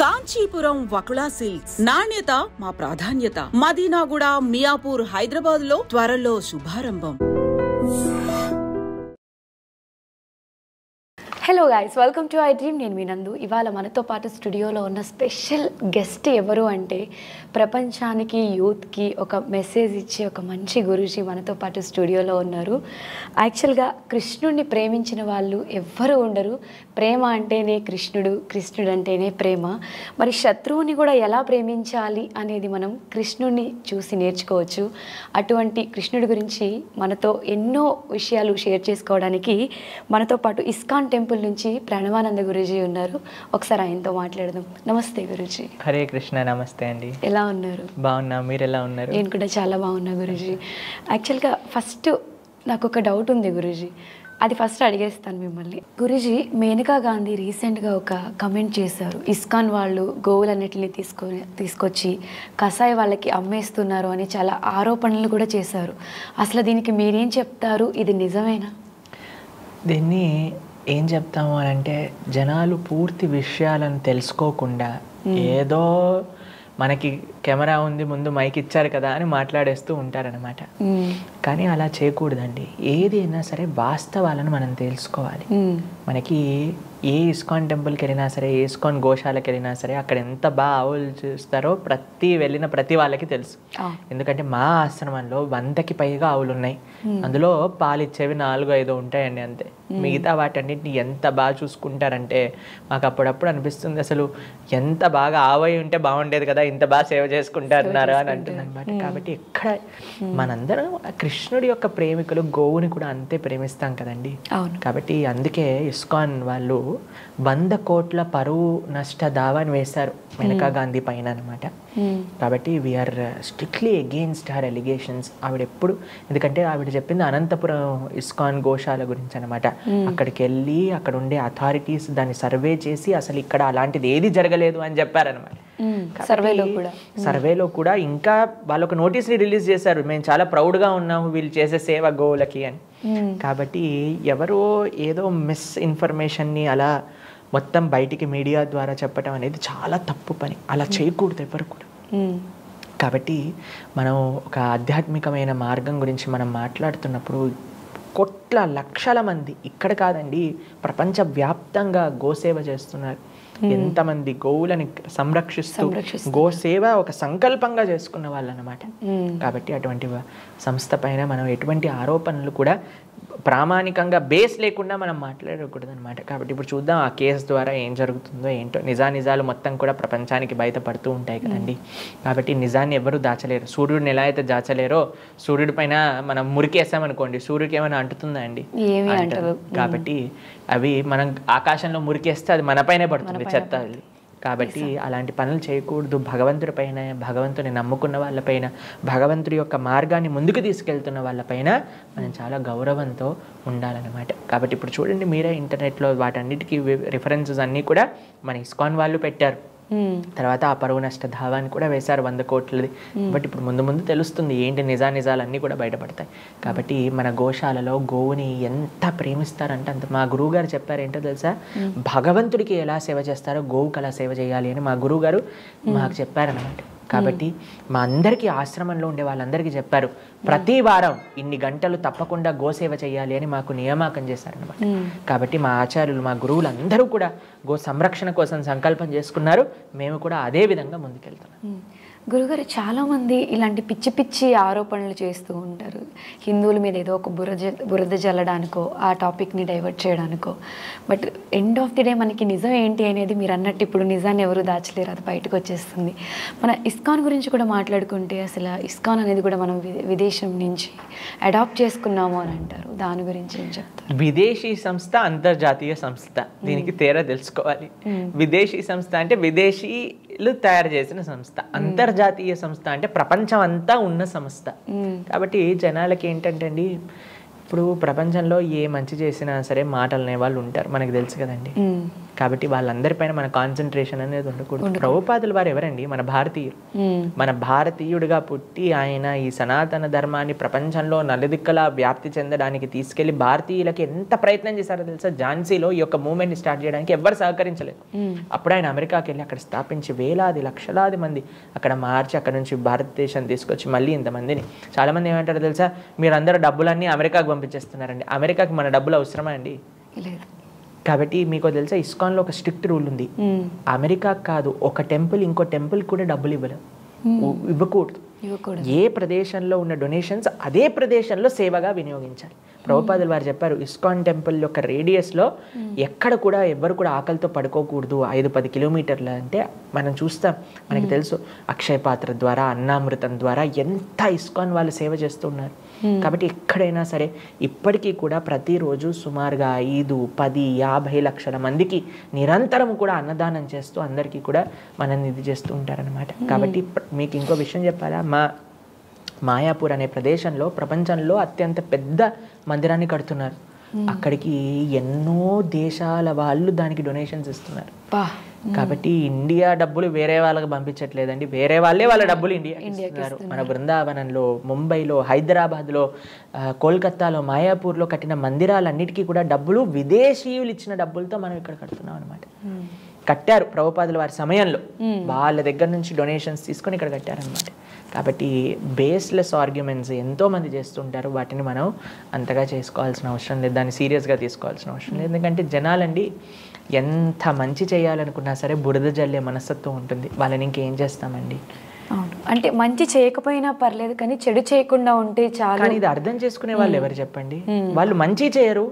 Kanchipuram Vakula silks నాణ్యత మా ప్రాధాన్యత. మదీనాగూడ, మియాపూర్, హైదరాబాద్ లో త్వరలో శుభారంభం. Hello guys, welcome to I dream. నేను మీ నందు. ఇవాళ మనతో పాటు స్టూడియోలో ఉన్న స్పెషల్ గెస్ట్ ఎవరు అంటే ప్రపంచానికి, యూత్కి ఒక మెసేజ్ ఇచ్చే ఒక మంచి గురూజీ మనతో పాటు స్టూడియోలో ఉన్నారు. యాక్చువల్గా కృష్ణుడిని ప్రేమించిన వాళ్ళు ఎవ్వరూ ఉండరు. ప్రేమ అంటేనే కృష్ణుడు, కృష్ణుడు అంటేనే ప్రేమ. మరి శత్రువుని కూడా ఎలా ప్రేమించాలి అనేది మనం కృష్ణుడిని చూసి నేర్చుకోవచ్చు. అటువంటి కృష్ణుడి గురించి మనతో ఎన్నో విషయాలు షేర్ చేసుకోవడానికి మనతో పాటు ఇస్కాన్ టెంపుల్ నుంచి ప్రణవానంద గురూజీ ఉన్నారు. ఒకసారి ఆయనతో మాట్లాడదాం. నమస్తే గురూజీ. హరే కృష్ణ. నమస్తే అండి. ఎలా ఉన్నారు? బాగున్నా, మీరు ఎలా ఉన్నారు? నేను కూడా చాలా బాగున్నా గురూజీ. యాక్చువల్గా ఫస్ట్ నాకు ఒక డౌట్ ఉంది గురూజీ, అది ఫస్ట్ అడిగేస్తాను మిమ్మల్ని. గురూజీ, మేనకా గాంధీ రీసెంట్గా ఒక కమెంట్ చేశారు, ఇస్కాన్ వాళ్ళు గోవులన్నిటిని తీసుకొచ్చి కసాయి వాళ్ళకి అమ్మేస్తున్నారు అని చాలా ఆరోపణలు కూడా చేశారు. అసలు దీనికి మీరేం చెప్తారు? ఇది నిజమేనా? దీన్ని ఏం చెప్తాము అని అంటే, జనాలు పూర్తి విషయాలను తెలుసుకోకుండా ఏదో మనకి కెమెరా ఉంది, ముందు మైక్ ఇచ్చారు కదా అని మాట్లాడేస్తూ ఉంటారనమాట. కానీ అలా చేయకూడదండి. ఏదైనా సరే వాస్తవాలను మనం తెలుసుకోవాలి. మనకి ఏ ఇస్కాన్ టెంపుల్కి వెళ్ళినా సరే, ఏ ఇస్కాన్ గోశాలకు వెళ్ళినా సరే, అక్కడ ఎంత బాగా ఆవులు చూస్తారో వెళ్ళిన ప్రతి వాళ్ళకి తెలుసు. ఎందుకంటే మా ఆశ్రమంలో 100కి పైగా ఆవులు ఉన్నాయి. అందులో పాలు ఇచ్చేవి 4-5 ఉంటాయండి అంతే. మిగతా వాటన్నిటిని ఎంత బాగా చూసుకుంటారంటే మాకు అప్పుడప్పుడు అనిపిస్తుంది, అసలు ఎంత బాగా ఆవై ఉంటే బాగుండేది కదా, ఇంత బాగా సేవ చేసుకుంటారన్నారా అని అంటుంది అనమాట. కాబట్టి ఎక్కడ మనందరం కృష్ణుడి యొక్క ప్రేమికులు, గోవుని కూడా అంతే ప్రేమిస్తాం కదండి. కాబట్టి అందుకే ఇస్కాన్ వాళ్ళు 100 కోట్ల పరువు నష్ట దావాని వేశారు మేనకా గాంధీ పైన అనమాట. కాబట్టి we are strictly against her allegations. ఆవిడ ఎప్పుడు, ఎందుకంటే ఆవిడ చెప్పింది అనంతపురం ఇస్కాన్ గోశాల గురించి అనమాట. అక్కడికి వెళ్ళి అక్కడ ఉండే అథారిటీస్ దాన్ని సర్వే చేసి అసలు ఇక్కడ అలాంటిది ఏది జరగలేదు అని చెప్పారనమాట. సర్వేలో కూడా ఇంకా వాళ్ళు ఒక నోటీస్ని రిలీజ్ చేశారు, మేము చాలా ప్రౌడ్గా ఉన్నాము వీళ్ళు చేసే సేవ గోవులకి అని. కాబట్టి ఎవరో ఏదో మిస్ ఇన్ఫర్మేషన్ని అలా మొత్తం బయటికి మీడియా ద్వారా చెప్పడం అనేది చాలా తప్పు పని. అలా చేయకూడదు ఎవరు కూడా. కాబట్టి మనం ఒక ఆధ్యాత్మికమైన మార్గం గురించి మనం మాట్లాడుతున్నప్పుడు కోట్ల లక్షల మంది ఇక్కడ కాదండి, ప్రపంచవ్యాప్తంగా గోసేవ చేస్తున్నారు. ఎంతమంది గోవులని సంరక్షిస్తూ గోసేవ ఒక సంకల్పంగా చేసుకున్న వాళ్ళు అన్నమాట. కాబట్టి అటువంటి సంస్థ పైన మనం ఎటువంటి ఆరోపణలు కూడా ప్రామాణికంగా బేస్ లేకుండా మనం మాట్లాడకూడదు అనమాట. కాబట్టి ఇప్పుడు చూద్దాం ఆ కేసు ద్వారా ఏం జరుగుతుందో ఏంటో. నిజాలు మొత్తం కూడా ప్రపంచానికి బయటపడుతూ ఉంటాయి కదండి. కాబట్టి నిజాన్ని ఎవరు దాచలేరు. సూర్యుడిని ఎలా అయితే దాచలేరో, సూర్యుడి పైన మనం మురికేసామనుకోండి, సూర్యుడికి ఏమైనా అంటుతుందా అండి? కాబట్టి అవి మనం ఆకాశంలో మురికేస్తే అది మన పైనే పడుతుంది, చెత్త. కాబట్టి అలాంటి పనులు చేయకూడదు. భగవంతుడి పైన, భగవంతుని నమ్ముకున్న వాళ్ళపైన, భగవంతుడి యొక్క మార్గాన్ని ముందుకు తీసుకెళ్తున్న వాళ్ళపైన మనం చాలా గౌరవంతో ఉండాలన్నమాట. కాబట్టి ఇప్పుడు చూడండి మీరే, ఇంటర్నెట్లో వాటన్నిటికీ రిఫరెన్సెస్ అన్నీ కూడా మన ఇస్కాన్ వాళ్ళు పెట్టారు. తర్వాత ఆ పరువు నష్ట దావాన్ని కూడా వేశారు 100 కోట్లది. బట్ ఇప్పుడు ముందు తెలుస్తుంది ఏంటి నిజాలన్నీ కూడా బయటపడతాయి. కాబట్టి మన గోశాలలో గోవుని ఎంత ప్రేమిస్తారంటే అంత. మా గురువు గారు చెప్పారు ఏంటో తెలుసా, భగవంతుడికి ఎలా సేవ చేస్తారో గోవుకి అలా సేవ చేయాలి అని మా గురువు గారు మాకు చెప్పారన్నమాట. కాబట్టి మా అందరికీ, ఆశ్రమంలో ఉండే వాళ్ళందరికీ చెప్పారు, ప్రతి వారం ఇన్ని గంటలు తప్పకుండా గోసేవ చేయాలి అని మాకు నియామకం చేశారనమాట. కాబట్టి మా ఆచార్యులు, మా గురువులు అందరూ కూడా గో సంరక్షణ కోసం సంకల్పం చేసుకున్నారు. మేము కూడా అదే విధంగా ముందుకెళ్తున్నాం. గురుగారు, చాలామంది ఇలాంటి పిచ్చి ఆరోపణలు చేస్తూ ఉంటారు. హిందువుల మీద ఏదో ఒక బురద జల్లడానికో, ఆ టాపిక్ని డైవర్ట్ చేయడానికో. But end of the day మనకి నిజం ఏంటి అనేది మీరు అన్నట్టు ఇప్పుడు నిజాన్ని ఎవరు దాచలేరు, అది బయటకు వచ్చేస్తుంది. మన ఇస్కాన్ గురించి కూడా మాట్లాడుకుంటే, అసలు ఇస్కాన్ అనేది కూడా మనం విదేశం నుంచి అడాప్ట్ చేసుకున్నాము అని అంటారు. దాని గురించి ఏం చెప్తారు? విదేశీ సంస్థ, అంతర్జాతీయ సంస్థ, దీనికి తేడా తెలుసుకోవాలి. విదేశీ సంస్థ అంటే విదేశీలు తయారు చేసిన సంస్థ. అంతర్జాతీయ సంస్థ అంటే ప్రపంచం అంతా ఉన్న సంస్థ. కాబట్టి జనాలకి ఏంటంటే అండి, ఇప్పుడు ప్రపంచంలో ఏ మంచి చేసినా సరే మాటలు అనే వాళ్ళు ఉంటారు, మనకు తెలుసు కదండి. కాబట్టి వాళ్ళందరిపైన మన కాన్సన్ట్రేషన్ అనేది ఉండకూడదు. ప్రభుపాదుల వారు ఎవరండి? మన భారతీయులు. మన భారతీయుడిగా పుట్టి ఆయన ఈ సనాతన ధర్మాన్ని ప్రపంచంలో నలుదిక్కలా వ్యాప్తి చెందడానికి తీసుకెళ్లి భారతీయులకి ఎంత ప్రయత్నం చేశారో తెలుసా? ఝాన్సీలో ఈ యొక్క మూవ్మెంట్ని స్టార్ట్ చేయడానికి ఎవ్వరు సహకరించలేదు. అప్పుడు ఆయన అమెరికాకి వెళ్ళి అక్కడ స్థాపించి వేలాది లక్షలాది మంది అక్కడ మార్చి అక్కడ నుంచి భారతదేశం తీసుకొచ్చి మళ్ళీ ఇంతమందిని. చాలామంది ఏమంటారో తెలుసా? మీరందరూ డబ్బులన్నీ అమెరికాకు పంపించేస్తున్నారండి. అమెరికాకి మన డబ్బులు అవసరమా అండి? లేదు. కాబట్టి మీకు తెలుసా, ఇస్కాన్లో ఒక స్ట్రిక్ట్ రూల్ ఉంది. అమెరికా కాదు, ఒక టెంపుల్ ఇంకో టెంపుల్ కూడా డబ్బులు ఇవ్వకూడదు. ఏ ప్రదేశంలో ఉన్న డొనేషన్స్ అదే ప్రదేశంలో సేవగా వినియోగించాలి. ప్రభుపాదులు వారు చెప్పారు, ఇస్కాన్ టెంపుల్ యొక్క రేడియస్లో ఎక్కడ కూడా ఎవ్వరు కూడా ఆకలితో పడుకోకూడదు. 5-10 కిలోమీటర్లు అంటే మనం చూస్తాం, మనకి తెలుసు అక్షయ పాత్ర ద్వారా, అన్నామృతం ద్వారా ఎంత ఇస్కాన్ వాళ్ళు సేవ చేస్తున్నారు. కాబట్టి ఎక్కడైనా సరే ఇప్పటికీ కూడా ప్రతిరోజు సుమారుగా 5, 10, 50 లక్షల మందికి నిరంతరం కూడా అన్నదానం చేస్తూ అందరికీ కూడా మనల్ని ఇది చేస్తూ ఉంటారనమాట. కాబట్టి మీకు ఇంకో విషయం చెప్పాలా, మాయాపూర్ అనే ప్రదేశంలో ప్రపంచంలో అత్యంత పెద్ద మందిరాన్ని కడుతున్నారు. అక్కడికి ఎన్నో దేశాల వాళ్ళు దానికి డొనేషన్స్ ఇస్తున్నారు. కాబట్టి ఇండియా డబ్బులు వేరే వాళ్ళకి పంపించట్లేదండి, వేరే వాళ్ళే వాళ్ళ డబ్బులు ఇండియాకి ఇస్తున్నారు. మన బృందావనంలో, ముంబైలో, హైదరాబాద్లో, కోల్కతాలో, మాయాపూర్లో కట్టిన మందిరాలన్నిటికీ కూడా డబ్బులు విదేశీయులు ఇచ్చిన డబ్బులతో మనం ఇక్కడ కడుతున్నాం అనమాట. కట్టారు ప్రభుపాదుల వారి సమయంలో, వాళ్ళ దగ్గర నుంచి డొనేషన్స్ తీసుకొని ఇక్కడ కట్టారనమాట. కాబట్టి బేస్లెస్ ఆర్గ్యుమెంట్స్ ఎంతోమంది చేస్తుంటారు, వాటిని మనం అంతగా చేసుకోవాల్సిన అవసరం లేదు, దాన్ని సీరియస్గా తీసుకోవాల్సిన అవసరం లేదు. ఎందుకంటే జనాలండి ఎంత మంచి చేయాలనుకున్నా సరే బురద జల్లే మనస్తత్వం ఉంటుంది, వాళ్ళని ఇంకేం చేస్తామండి. అవును, అంటే మంచి చేయకపోయినా పర్లేదు కానీ చెడు చేయకుండా ఉంటే చాలు. కానీ ఇది అర్థం చేసుకునే వాళ్ళు ఎవరు చెప్పండి? వాళ్ళు మంచి చేయరు,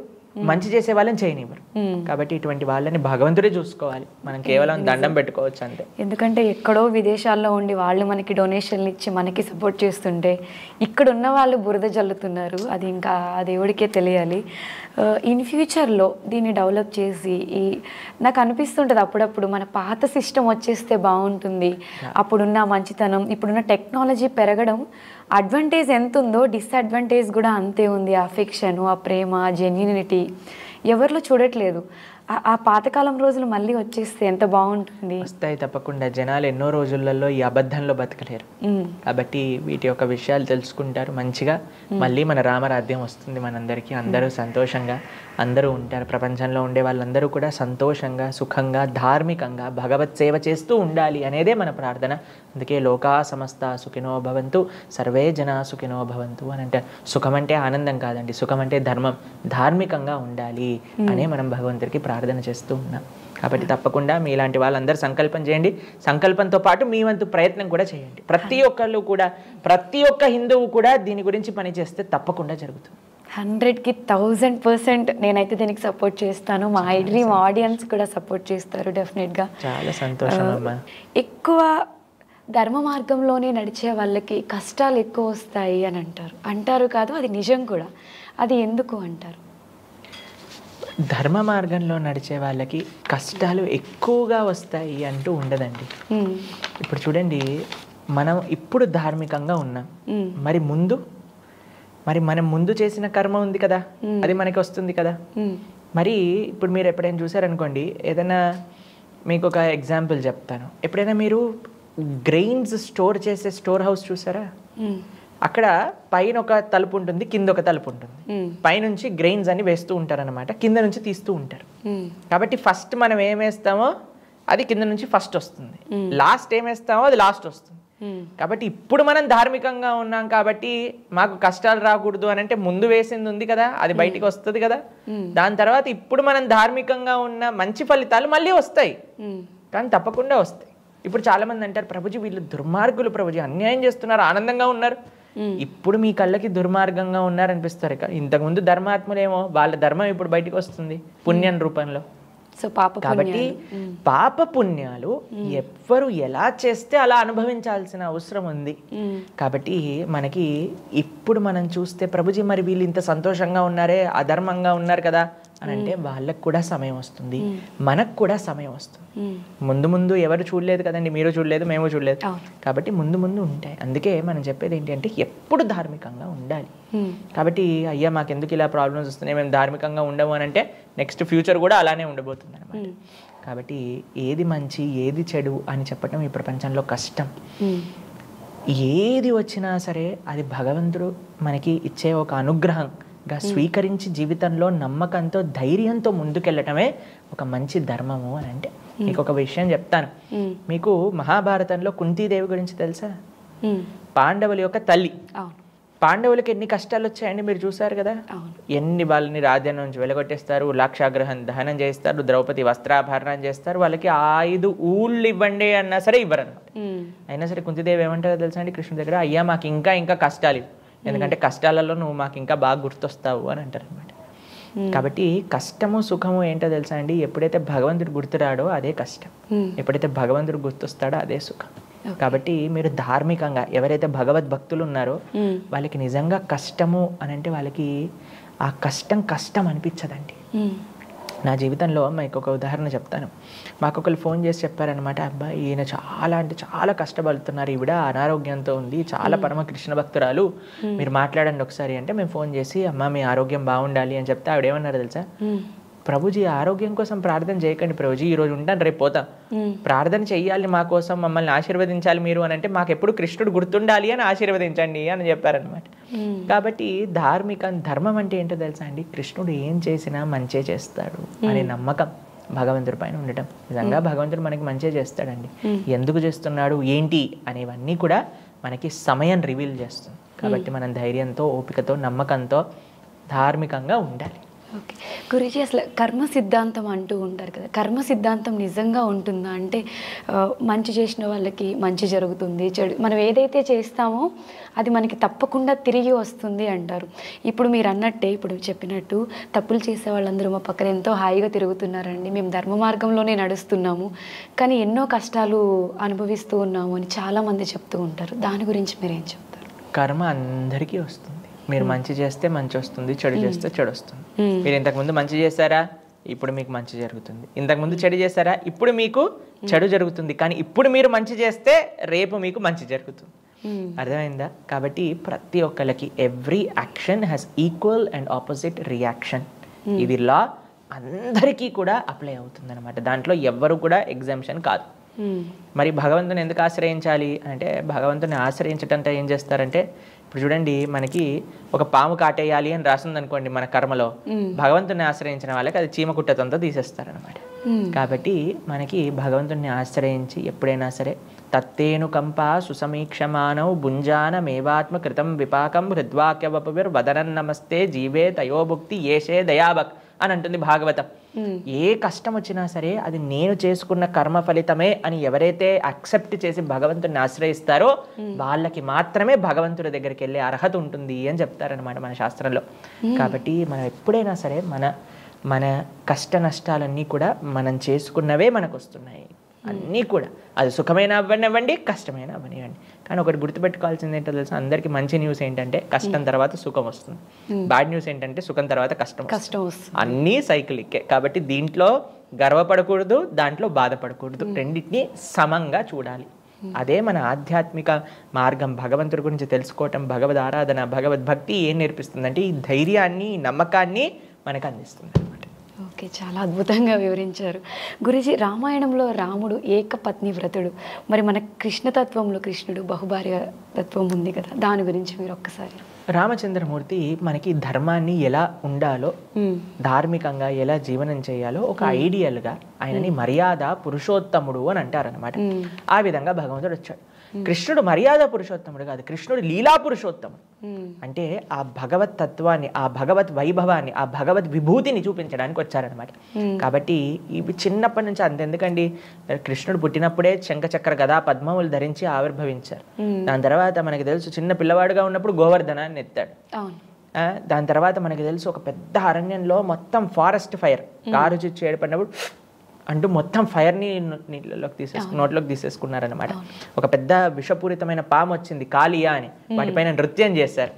మంచి చేసే వాళ్ళని చేయనివ్వరు. కాబట్టి ఇటువంటి వాళ్ళని భగవంతుడే చూసుకోవాలి, మనం కేవలం దండం పెట్టుకోవచ్చు అంతే. ఎందుకంటే ఎక్కడో విదేశాల్లో ఉండి వాళ్ళు మనకి డొనేషన్లు ఇచ్చి మనకి సపోర్ట్ చేస్తుంటే ఇక్కడ ఉన్న వాళ్ళు బురద జల్లుతున్నారు, అది ఇంకా ఆ దేవుడికే తెలియాలి. ఇన్ ఫ్యూచర్లో దీన్ని డెవలప్ చేసి నాకు అనిపిస్తుంటుంది అప్పుడప్పుడు మన పాత సిస్టమ్ వచ్చేస్తే బాగుంటుంది. అప్పుడున్న మంచితనం, ఇప్పుడున్న టెక్నాలజీ పెరగడం అడ్వాంటేజ్ ఎంత ఉందో డిస్అడ్వాంటేజ్ కూడా అంతే ఉంది. ఆ అఫెక్షన్, ఆ ప్రేమ, ఆ జెన్యూనిటీ ఎవరిలో చూడట్లేదు. ఆ పాతకాలం రోజులు మళ్ళీ వచ్చేస్తే ఎంత బాగుంటుంది. వస్తాయి తప్పకుండా. జనాలు ఎన్నో రోజులలో ఈ అబద్ధంలో బతకలేరు. కాబట్టి వీటి యొక్క విషయాలు తెలుసుకుంటారు మంచిగా, మళ్ళీ మన రామరాజ్యం వస్తుంది మనందరికీ. అందరూ సంతోషంగా అందరూ ఉంటారు. ప్రపంచంలో ఉండే వాళ్ళందరూ కూడా సంతోషంగా, సుఖంగా, ధార్మికంగా భగవత్ సేవ చేస్తూ ఉండాలి అనేదే మన ప్రార్థన. అందుకే లోకా సమస్త సుఖినో భవంతు, సర్వే జనా సుఖినో భవంతు అని అంటే, సుఖం అంటే ఆనందం కాదండి, సుఖం అంటే ధర్మం, ధార్మికంగా ఉండాలి అనే మనం భగవంతుడికి ప్రార్థన చేస్తూ ఉన్నాం. కాబట్టి తప్పకుండా మీలాంటి వాళ్ళందరూ సంకల్పం చేయండి. సంకల్పంతో పాటు మీ వంతు ప్రయత్నం కూడా చేయండి. ప్రతి ఒక్కళ్ళు కూడా, ప్రతి ఒక్క హిందువు కూడా దీని గురించి పనిచేస్తే తప్పకుండా జరుగుతుంది. 100కి 1000% నేనైతే దీనికి సపోర్ట్ చేస్తాను. మా డ్రీమ్ ఆడియన్స్ కూడా సపోర్ట్ చేస్తారు డెఫినెట్గా. చాలా సంతోషం అమ్మా. ఎక్కువ ధర్మ మార్గంలోనే నడిచే వాళ్ళకి కష్టాలు ఎక్కువ వస్తాయి అని అంటారు కాదు, అది నిజం కూడా. అది ఎందుకు అంటారు? ధర్మ మార్గంలో నడిచే వాళ్ళకి కష్టాలు ఎక్కువగా వస్తాయి అంటూ ఉండదండి. ఇప్పుడు చూడండి, మనం ఇప్పుడు ధార్మికంగా ఉన్నాం, మరి మనం ముందు చేసిన కర్మ ఉంది కదా, అది మనకి వస్తుంది కదా. మరి ఇప్పుడు మీరు ఎప్పుడైనా చూసారనుకోండి, ఏదైనా మీకు ఒక ఎగ్జాంపుల్ చెప్తాను. ఎప్పుడైనా మీరు గ్రెయిన్స్ స్టోర్ చేసే స్టోర్ హౌస్ చూసారా? అక్కడ పైన ఒక తలుపు ఉంటుంది, కింద ఒక తలుపు ఉంటుంది. పైనుంచి గ్రెయిన్స్ అని వేస్తూ ఉంటారనమాట, కింద నుంచి తీస్తూ ఉంటారు. కాబట్టి ఫస్ట్ మనం ఏం వేస్తామో అది కింద నుంచి ఫస్ట్ వస్తుంది, లాస్ట్ ఏం వేస్తామో అది లాస్ట్ వస్తుంది. కాబట్టి ఇప్పుడు మనం ధార్మికంగా ఉన్నాం కాబట్టి మాకు కష్టాలు రాకూడదు అని అంటే ముందు వేసింది ఉంది కదా, అది బయటికి వస్తుంది కదా. దాని తర్వాత ఇప్పుడు మనం ధార్మికంగా ఉన్న మంచి ఫలితాలు మళ్ళీ వస్తాయి, కానీ తప్పకుండా వస్తాయి. ఇప్పుడు చాలా మంది అంటారు, ప్రభుజీ వీళ్ళు దుర్మార్గులు, ప్రభుజీ అన్యాయం చేస్తున్నారు, ఆనందంగా ఉన్నారు. ఇప్పుడు మీ కళ్ళకి దుర్మార్గంగా ఉన్నారనిపిస్తారు. ఇంతకుముందు ధర్మాత్ములేమో, వాళ్ళ ధర్మం ఇప్పుడు బయటికి వస్తుంది పుణ్యం రూపంలో. కాబట్టి పాప పుణ్యాలు ఎవ్వరు ఎలా చేస్తే అలా అనుభవించాల్సిన అవసరం ఉంది. కాబట్టి మనకి ఇప్పుడు మనం చూస్తే ప్రభుజీ మరి వీళ్ళు ఇంత సంతోషంగా ఉన్నారే, అధర్మంగా ఉన్నారు కదా అని అంటే వాళ్ళకు కూడా సమయం వస్తుంది, మనకు కూడా సమయం వస్తుంది. ముందు ఎవరు చూడలేదు కదండి, మీరు చూడలేదు, మేము చూడలేదు. కాబట్టి ముందు ఉంటాయి. అందుకే మనం చెప్పేది ఏంటి అంటే ఎప్పుడు ధార్మికంగా ఉండాలి. కాబట్టి అయ్యా మాకెందుకు ఇలా ప్రాబ్లమ్స్ వస్తున్నాయి, మేము ధార్మికంగా ఉండము అని అంటే నెక్స్ట్ ఫ్యూచర్ కూడా అలానే ఉండబోతుంది అనమాట. కాబట్టి ఏది మంచి ఏది చెడు అని చెప్పటం ఈ ప్రపంచంలో కష్టం. ఏది వచ్చినా సరే అది భగవంతుడు మనకి ఇచ్చే ఒక అనుగ్రహంగా స్వీకరించి జీవితంలో నమ్మకంతో ధైర్యంతో ముందుకెళ్ళటమే ఒక మంచి ధర్మము అని అంటే. మీకు ఒక విషయం చెప్తాను. మీకు మహాభారతంలో కుంతీదేవి గురించి తెలుసా? పాండవుల యొక్క తల్లి. పాండవులకి ఎన్ని కష్టాలు వచ్చాయండి మీరు చూసారు కదా. ఎన్ని వాళ్ళని రాజ్యం నుంచి వెలగొట్టేస్తారు, లాక్షాగ్రహం దహనం చేస్తారు, ద్రౌపది వస్త్రాభరణం చేస్తారు, వాళ్ళకి 5 ఊళ్ళు ఇవ్వండి అన్నా సరే ఇవ్వరు అనమాట. అయినా సరే కుంతిదేవి ఏమంటారో తెలుసా అండి కృష్ణుడి దగ్గర, అయ్యా మాకు ఇంకా ఇంకా కష్టాలు, ఎందుకంటే కష్టాలలో నువ్వు మాకు ఇంకా బాగా గుర్తొస్తావు అని అంటారు అనమాట. కాబట్టి కష్టము సుఖము ఏంటో తెలుసా అండి, ఎప్పుడైతే భగవంతుడు గుర్తురాడో అదే కష్టం, ఎప్పుడైతే భగవంతుడు గుర్తొస్తాడో అదే సుఖం. కాబట్టి మీరు ధార్మికంగా ఎవరైతే భగవద్భక్తులు ఉన్నారో వాళ్ళకి నిజంగా కష్టము అని అంటే వాళ్ళకి ఆ కష్టం అనిపించదండి. నా జీవితంలో మీకు ఒక ఉదాహరణ చెప్తాను. మాకు ఒకరు ఫోన్ చేసి చెప్పారనమాట, అబ్బాయి ఈయన చాలా అంటే చాలా కష్టపడుతున్నారు, ఈవిడ అనారోగ్యంతో ఉంది, చాలా పరమ కృష్ణ భక్తురాలు, మీరు మాట్లాడండి ఒకసారి అంటే మేము ఫోన్ చేసి అమ్మ మీ ఆరోగ్యం బాగుండాలి అని చెప్తే ఆవిడ ఏమన్నారు తెలుసా, ప్రభుజీ ఆరోగ్యం కోసం ప్రార్థన చేయకండి ప్రభుజీ, ఈరోజు ఉంటాను రేపు పోతాం, ప్రార్థన చెయ్యాలి మా కోసం, మమ్మల్ని ఆశీర్వదించాలి మీరు అని అంటే మాకు ఎప్పుడు కృష్ణుడు గుర్తుండాలి అని ఆశీర్వదించండి అని చెప్పారనమాట. కాబట్టి ధర్మం అంటే ఏంటో తెలుసా అండి, కృష్ణుడు ఏం చేసినా మంచే చేస్తాడు అనే నమ్మకం భగవంతుడి పైన ఉండటం. నిజంగా భగవంతుడు మనకి మంచే చేస్తాడండి. ఎందుకు చేస్తున్నాడు ఏంటి అనేవన్నీ కూడా మనకి సమయం రివీల్ చేస్తుంది. కాబట్టి మనం ధైర్యంతో ఓపికతో నమ్మకంతో ధార్మికంగా ఉండాలి. ఓకే గురూజీ, అసలు కర్మ సిద్ధాంతం అంటూ ఉంటారు కదా, కర్మ సిద్ధాంతం నిజంగా ఉంటుందా? అంటే మంచి చేసిన వాళ్ళకి మంచి జరుగుతుంది, చెడు మనం ఏదైతే చేస్తామో అది మనకి తప్పకుండా తిరిగి వస్తుంది అంటారు. ఇప్పుడు మీరు అన్నట్టే, ఇప్పుడు చెప్పినట్టు తప్పులు చేసే వాళ్ళందరూ మా పక్కన ఎంతో హాయిగా తిరుగుతున్నారండి, మేము ధర్మ మార్గంలోనే నడుస్తున్నాము, కానీ ఎన్నో కష్టాలు అనుభవిస్తూ ఉన్నాము అని చాలామంది చెప్తూ ఉంటారు. దాని గురించి మీరేం చెప్తారు? కర్మ అందరికీ వస్తుంది. మీరు మంచి చేస్తే మంచి వస్తుంది, చెడు చేస్తే చెడు వస్తుంది. మీరు ఇంతకుముందు మంచి చేశారా, ఇప్పుడు మీకు మంచి జరుగుతుంది. ఇంతకుముందు చెడు చేశారా, ఇప్పుడు మీకు చెడు జరుగుతుంది. కానీ ఇప్పుడు మీరు మంచి చేస్తే రేపు మీకు మంచి జరుగుతుంది. అర్థమైందా? కాబట్టి ప్రతి ఒక్కరికి every action has equal and opposite reaction. ఇది లా అందరికీ కూడా అప్లై అవుతుంది అనమాట. దాంట్లో ఎవ్వరు కూడా ఎగ్జామ్షన్ కాదు. మరి భగవంతుని ఎందుకు ఆశ్రయించాలి అంటే, భగవంతుని ఆశ్రయించటంటే ఏం చేస్తారంటే, ఇప్పుడు చూడండి మనకి ఒక పాము కాటేయాలి అని రాసింది అనుకోండి మన కర్మలో, భగవంతుని ఆశ్రయించిన వాళ్ళకి అది చీమ కుట్టతంతో తీసేస్తారనమాట. కాబట్టి మనకి భగవంతుని ఆశ్రయించి ఎప్పుడైనా సరే తత్తేను కంపా సుసమీక్షమానౌ భుంజాన మేవాత్మ కృతం విపాకం హృద్వాక్యవపవిర్ వదనన్ నమస్తే జీవే తయోభుక్తి ఏషే దయాభక్ అని అంటుంది భాగవతం. ఏ కష్టం వచ్చినా సరే అది నేను చేసుకున్న కర్మ ఫలితమే అని ఎవరైతే అక్సెప్ట్ చేసి భగవంతుని ఆశ్రయిస్తారో వాళ్ళకి మాత్రమే భగవంతుడి దగ్గరికి వెళ్ళే అర్హత ఉంటుంది అని చెప్తారనమాట మన శాస్త్రంలో. కాబట్టి మనం ఎప్పుడైనా సరే మన కష్ట నష్టాలన్నీ కూడా మనం చేసుకున్నవే మనకు వస్తున్నాయి. అన్నీ కూడా అది సుఖమైన అవ్వనివ్వండి, కష్టమైన అవ్వనివ్వండి. కానీ ఒకటి గుర్తుపెట్టుకోవాల్సింది ఏంటో తెలుసు, అందరికీ మంచి న్యూస్ ఏంటంటే కష్టం తర్వాత సుఖం వస్తుంది, బ్యాడ్ న్యూస్ ఏంటంటే సుఖం తర్వాత కష్టం వస్తుంది. అన్నీ సైకిలిక్కే. కాబట్టి దీంట్లో గర్వపడకూడదు, దాంట్లో బాధపడకూడదు, రెండింటినీ సమంగా చూడాలి. అదే మన ఆధ్యాత్మిక మార్గం. భగవంతుడి గురించి తెలుసుకోవటం, భగవద్ ఆరాధన, భగవద్భక్తి ఏం నేర్పిస్తుందంటే ఈ ధైర్యాన్ని, నమ్మకాన్ని మనకు అందిస్తుంది అనమాట. ఓకే, చాలా అద్భుతంగా వివరించారు గురూజీ. రామాయణంలో రాముడు ఏకపత్ని వ్రతుడు, మరి మన కృష్ణతత్వంలో కృష్ణుడు బహుభార్య తత్వం ఉంది కదా, దాని గురించి మీరు ఒక్కసారి. రామచంద్రమూర్తి మనకి ధర్మాన్ని ఎలా ఉండాలో, ధార్మికంగా ఎలా జీవనం చేయాలో ఒక ఐడియల్గా ఆయనని మర్యాద పురుషోత్తముడు అని అంటారనమాట. ఆ విధంగా భగవంతుడు వచ్చాడు. కృష్ణుడు మర్యాద పురుషోత్తముడు కాదు, కృష్ణుడు లీలా పురుషోత్తముడు. అంటే ఆ భగవత్ తత్వాన్ని, ఆ భగవత్ వైభవాన్ని, ఆ భగవత్ విభూతిని చూపించడానికి వచ్చారనమాట. కాబట్టి ఇవి చిన్నప్పటి నుంచి అంతెందుకండి, కృష్ణుడు పుట్టినప్పుడే శంఖచక్ర గదా పద్మములు ధరించి ఆవిర్భవించారు. దాని తర్వాత మనకి తెలుసు చిన్న పిల్లవాడుగా ఉన్నప్పుడు గోవర్ధనాన్ని ఎత్తాడు. దాని తర్వాత మనకి తెలుసు ఒక పెద్ద అరణ్యంలో మొత్తం ఫారెస్ట్ ఫైర్, కారు చిచ్చు ఏర్పడినప్పుడు అంటూ మొత్తం ఫైర్ని నోట్లోకి తీసేసుకున్నారనమాట. ఒక పెద్ద విషపూరితమైన పాము వచ్చింది కాళియా అని, వాటిపైన నృత్యం చేశారు.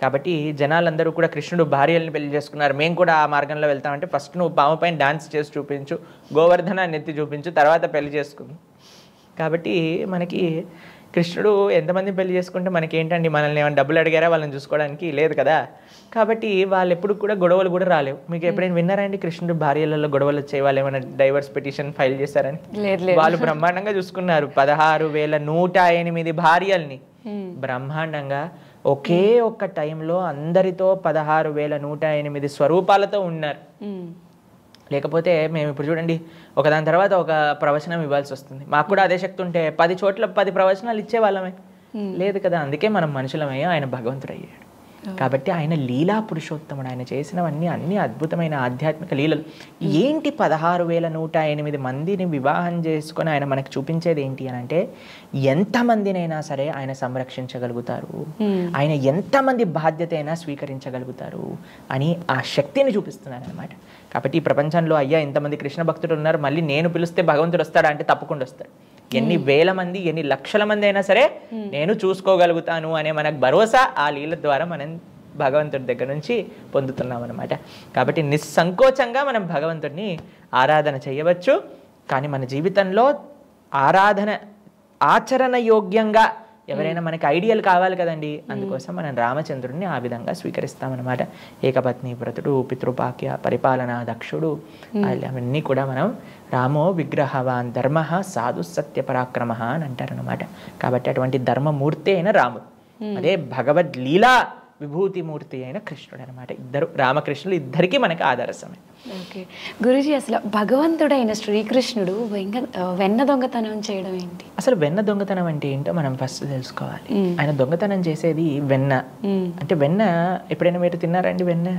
కాబట్టి జనాలందరూ కూడా కృష్ణుడు భార్యల్ని పెళ్లి చేసుకున్నారు, మేము కూడా ఆ మార్గంలో వెళ్తామంటే ఫస్ట్ నువ్వు పాము పైన డాన్స్ చేసి చూపించు, గోవర్ధనాన్ని ఎత్తి చూపించు, తర్వాత పెళ్లి చేసుకుంది. కాబట్టి మనకి కృష్ణుడు ఎంతమంది పెళ్లి చేసుకుంటే మనకేంటండి, మనల్ని ఏమైనా డబ్బులు అడిగారా వాళ్ళని చూసుకోవడానికి? లేదు కదా. కాబట్టి వాళ్ళు ఎప్పుడు కూడా గొడవలు కూడా రాలేవు. మీకు ఎప్పుడైనా విన్నారా అండి కృష్ణుడు భార్యలలో గొడవలు వచ్చాయి, వాళ్ళు ఏమైనా డైవర్స్ పిటిషన్ ఫైల్ చేశారని? వాళ్ళు బ్రహ్మాండంగా చూసుకున్నారు. 16,108 భార్యల్ని బ్రహ్మాండంగా ఒకే ఒక్క టైంలో అందరితో 16,108 స్వరూపాలతో ఉన్నారు. లేకపోతే మేము ఇప్పుడు చూడండి, ఒకదాని తర్వాత ఒక ప్రవచనం ఇవ్వాల్సి వస్తుంది. మాకు కూడా అదే శక్తి ఉంటే 10 చోట్ల 10 ప్రవచనాలు ఇచ్చేవాళ్ళమే. లేదు కదా. అందుకే మనం మనుషులమయ్యా, ఆయన భగవంతుడు అయ్యాడు. కాబట్టి ఆయన లీలా పురుషోత్తముడు. ఆయన చేసినవన్నీ అన్ని అద్భుతమైన ఆధ్యాత్మిక లీలలు. ఏంటి 16,108 మందిని వివాహం చేసుకొని ఆయన మనకు చూపించేది ఏంటి అని అంటే, ఎంతమందినైనా సరే ఆయన సంరక్షించగలుగుతారు, ఆయన ఎంతమంది బాధ్యత అయినా స్వీకరించగలుగుతారు అని ఆ శక్తిని చూపిస్తున్నారు అనమాట. కాబట్టి ఈ ప్రపంచంలో అయ్యా ఇంతమంది కృష్ణ భక్తులు ఉన్నారు, మళ్ళీ నేను పిలిస్తే భగవంతుడు వస్తాడా అంటే తప్పకుండా వస్తాడు. ఎన్ని వేల మంది, ఎన్ని లక్షల మంది అయినా సరే నేను చూసుకోగలుగుతాను అనే మనకు భరోసా ఆ లీల ద్వారా మనం భగవంతుడి దగ్గర నుంచి పొందుతున్నాం అనమాట. కాబట్టి నిస్సంకోచంగా మనం భగవంతుడిని ఆరాధన చేయవచ్చు. కానీ మన జీవితంలో ఆరాధన ఆచరణ యోగ్యంగా ఎవరైనా మనకి ఐడియల్ కావాలి కదండి. అందుకోసం మనం రామచంద్రుడిని ఆ విధంగా స్వీకరిస్తామన్నమాట. ఏకపత్ని వ్రతుడు, పితృపాక్య పరిపాలన దక్షుడు, అవన్నీ కూడా మనం రామో విగ్రహవాన్ ధర్మ సాధు సత్య పరాక్రమ అని అంటారనమాట. కాబట్టి అటువంటి ధర్మమూర్తి అయిన రాముడు, అదే భగవద్లీలా విభూతిమూర్తి అయిన కృష్ణుడు అనమాట. ఇద్దరు రామకృష్ణులు ఇద్దరికి మనకి ఆదర్శమే. ఓకే గురూజీ, అసలు భగవంతుడైన శ్రీకృష్ణుడు వెన్న దొంగతనం చేయడం ఏంటి? అసలు వెన్న దొంగతనం అంటే ఏంటో మనం ఫస్ట్ తెలుసుకోవాలి. ఆయన దొంగతనం చేసేది వెన్న. అంటే వెన్న ఎప్పుడైనా మీరు తిన్నారండి? వెన్న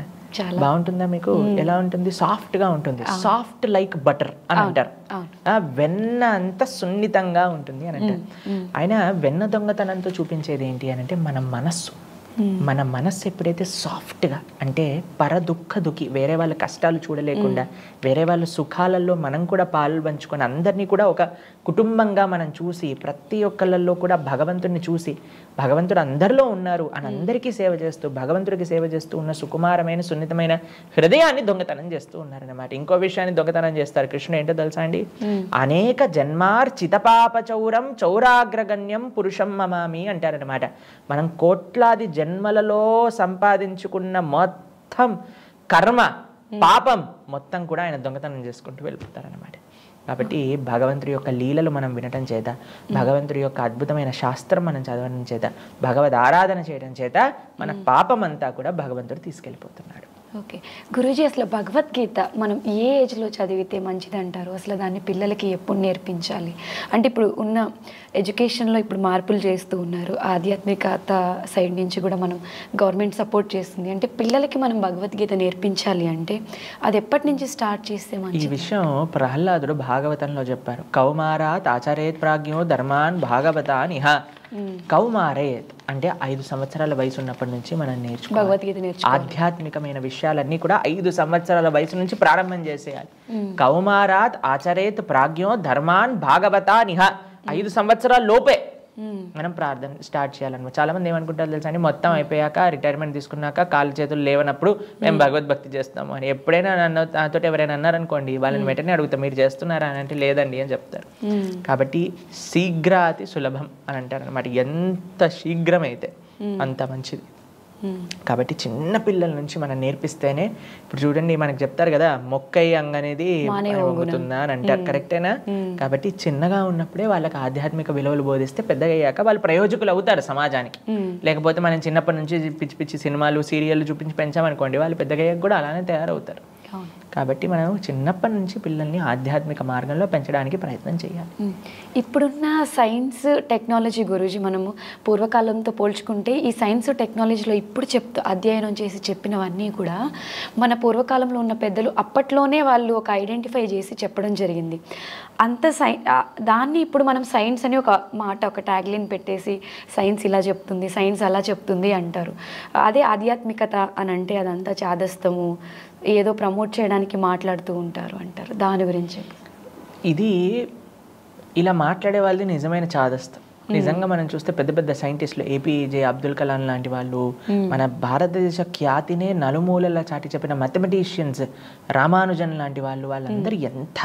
బాగుంటుందా మీకు? ఎలా ఉంటుంది? సాఫ్ట్ గా ఉంటుంది. సాఫ్ట్ లైక్ బటర్ అని అంటారు. వెన్న అంత సున్నితంగా ఉంటుంది అని అంటారు. ఆయన వెన్న దొంగతనంతో చూపించేది ఏంటి అని అంటే, మన మనస్సు. మన మనస్సు ఎప్పుడైతే సాఫ్ట్గా, అంటే దుఃఖి, వేరే వాళ్ళ కష్టాలు చూడలేకుండా, వేరే వాళ్ళ సుఖాలలో మనం కూడా పాలు పంచుకొని అందరినీ కూడా ఒక కుటుంబంగా మనం చూసి, ప్రతి ఒక్కళ్ళల్లో కూడా భగవంతుడిని చూసి, భగవంతుడు అందరిలో ఉన్నారు అని అందరికీ సేవ చేస్తూ, భగవంతుడికి సేవ చేస్తూ ఉన్న సుకుమారమైన సున్నితమైన హృదయాన్ని దొంగతనం చేస్తూ ఉన్నారనమాట. ఇంకో విషయాన్ని దొంగతనం చేస్తారు కృష్ణుడు. ఏంటో తెలుసా అండి? అనేక జన్మార్చితపాప చౌరం చౌరాగ్రగణ్యం పురుషం మమామి అంటారనమాట. మనం కోట్లాది జన్మలలో సంపాదించుకున్న మొత్తం కర్మ పాపం మొత్తం కూడా ఆయన దొంగతనం చేసుకుంటూ వెళ్ళిపోతారనమాట. కాబట్టి భగవంతుడి యొక్క లీలలు మనం వినటం చేత, భగవంతుడి యొక్క అద్భుతమైన శాస్త్రం మనం చదవడం చేత, భగవద్ ఆరాధన చేయడం చేత మన పాపం అంతా కూడా భగవంతుడు తీసుకెళ్ళిపోతున్నాడు. ఓకే గురూజీ, అసలు భగవద్గీత మనం ఏ ఏజ్లో చదివితే మంచిది అంటారు? అసలు దాన్ని పిల్లలకి ఎప్పుడు నేర్పించాలి? అంటే ఇప్పుడు ఉన్న ఎడ్యుకేషన్లో ఇప్పుడు మార్పులు చేస్తూ ఉన్నారు. ఆధ్యాత్మికత సైడ్ నుంచి కూడా మనం గవర్నమెంట్ సపోర్ట్ చేస్తుంది. అంటే పిల్లలకి మనం భగవద్గీత నేర్పించాలి అంటే అది ఎప్పటి నుంచి స్టార్ట్ చేస్తే మంచిది? ఈ విషయం ప్రహ్లాదుడు భాగవతంలో చెప్పారు. కౌమారాత్ ఆచరేత్ ప్రాజ్ఞో ధర్మాన్ భాగవతాన్ ఇహ. కౌమారేత్ అంటే 5 సంవత్సరాల వయసు ఉన్నప్పటి నుంచి మనం నేర్చుకోవాలి. భగవద్గీత ఆధ్యాత్మికమైన విషయాలన్నీ కూడా 5 సంవత్సరాల వయసు నుంచి ప్రారంభం చేసేయాలి. కౌమారాత్ ఆచరేత్ ప్రాజ్ఞో ధర్మాన్ భాగవతాన్ ఇహ. 5 సంవత్సరాల లోపే మనం ప్రార్థన స్టార్ట్ చేయాలన్నమాట. చాలా మంది ఏమనుకుంటారు తెలుసా అండి, మొత్తం అయిపోయాక రిటైర్మెంట్ తీసుకున్నాక కాళ్ళు చేతులు లేవనప్పుడు మేము భగవద్భక్తి చేస్తాము అని. ఎప్పుడైనా నాతో ఎవరైనా అన్నారనుకోండి, వాళ్ళని వెంటనే అడుగుతాం మీరు చేస్తున్నారా అని అంటే లేదండి అని చెప్తారు. కాబట్టి శీఘ్రాతి సులభం అని అంటారు అనమాట. ఎంత శీఘ్రమైతే అంత మంచిది. కాబట్టి చిన్న పిల్లల నుంచి మనం నేర్పిస్తేనే, ఇప్పుడు చూడండి మనకు చెప్తారు కదా, మొక్కై అంగనేది వంగుతుందా అని అంటారు. కరెక్టేనా? కాబట్టి చిన్నగా ఉన్నప్పుడే వాళ్ళకి ఆధ్యాత్మిక విలువలు బోధిస్తే పెద్దగా అయ్యాక వాళ్ళు ప్రయోజకులు అవుతారు సమాజానికి. లేకపోతే మనం చిన్నప్పటి నుంచి పిచ్చి పిచ్చి సినిమాలు సీరియళ్ళు చూపించి పెంచామనుకోండి, వాళ్ళు పెద్దగా అయ్యాక కూడా అలానే తయారవుతారు. కాబట్టి మనం చిన్నప్పటి నుంచి పిల్లల్ని ఆధ్యాత్మిక మార్గంలో పెంచడానికి ప్రయత్నం చేయాలి. ఇప్పుడున్న సైన్స్ టెక్నాలజీ గురూజీ, మనము పూర్వకాలంతో పోల్చుకుంటే ఈ సైన్స్ టెక్నాలజీలో ఇప్పుడు అధ్యయనం చేసి చెప్పినవన్నీ కూడా మన పూర్వకాలంలో ఉన్న పెద్దలు అప్పట్లోనే వాళ్ళు ఒక ఐడెంటిఫై చేసి చెప్పడం జరిగింది. అంత దాన్ని ఇప్పుడు మనం సైన్స్ అని ఒక మాట, ఒక ట్యాగ్లైన్ పెట్టేసి సైన్స్ ఇలా చెప్తుంది, సైన్స్ అలా చెప్తుంది అంటారు. అదే ఆధ్యాత్మికత అని అంటే అదంతా చాదస్తము, ఏదో ప్రమోట్ చేయడానికి మాట్లాడుతూ ఉంటారు అంటారు. దాని గురించి ఇది ఇలా మాట్లాడే వాళ్ళది నిజమైన చాదస్తం. నిజంగా మనం చూస్తే పెద్ద పెద్ద సైంటిస్టులు ఏపీజే అబ్దుల్ కలాం లాంటి వాళ్ళు, మన భారతదేశ ఖ్యాతినే నలుమూలలా చాటి చెప్పిన మ్యాథమెటిషియన్స్ రామానుజన్ లాంటి వాళ్ళందరూ ఎంత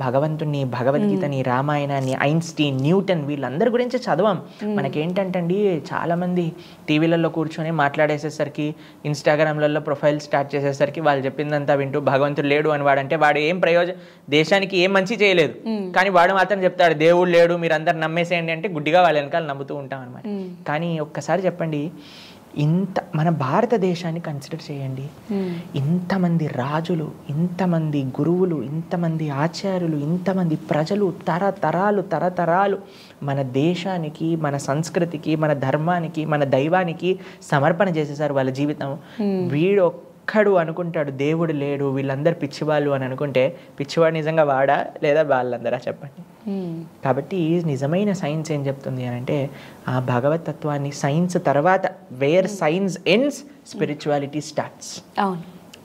భగవంతుని, భగవద్గీతని, రామాయణాన్ని, ఐన్స్టీన్, న్యూటన్ వీళ్ళందరి గురించి చదవం. మనకేంటంటే చాలా మంది టీవీలలో కూర్చొని మాట్లాడేసేసరికి, ఇన్స్టాగ్రామ్లలో ప్రొఫైల్ స్టార్ట్ చేసేసరికి వాళ్ళు చెప్పిందంతా వింటూ భగవంతుడు లేడు అని వాడంటే వాడు ఏం ప్రయోజనం, దేశానికి ఏం మంచి చేయలేదు, కానీ వాడు మాత్రం చెప్తాడు దేవుడు లేడు మీరు అందరు నమ్మేసేయండి అంటే గుడ్డిగా వాళ్ళ వెనకాల నమ్ముతూ ఉంటాం అనమాట. కానీ ఒక్కసారి చెప్పండి, మన భారతదేశాన్ని కన్సిడర్ చేయండి. ఇంతమంది రాజులు, ఇంతమంది గురువులు, ఇంతమంది ఆచార్యులు, ఇంతమంది ప్రజలు తరతరాలు మన దేశానికి, మన సంస్కృతికి, మన ధర్మానికి, మన దైవానికి సమర్పణ చేసేసారు వాళ్ళ జీవితం. వీడు ఒక్కడు అనుకుంటాడు దేవుడు లేడు, వీళ్ళందరూ పిచ్చివాళ్ళు అని అనుకుంటే పిచ్చివాడు నిజంగా వాడా లేదా వాళ్ళందరా చెప్పండి. కాబట్టి నిజమైన సైన్స్ ఏం చెప్తుంది అని అంటే ఆ భగవత్ తత్వాన్ని, సైన్స్ తర్వాత where science ends spirituality starts.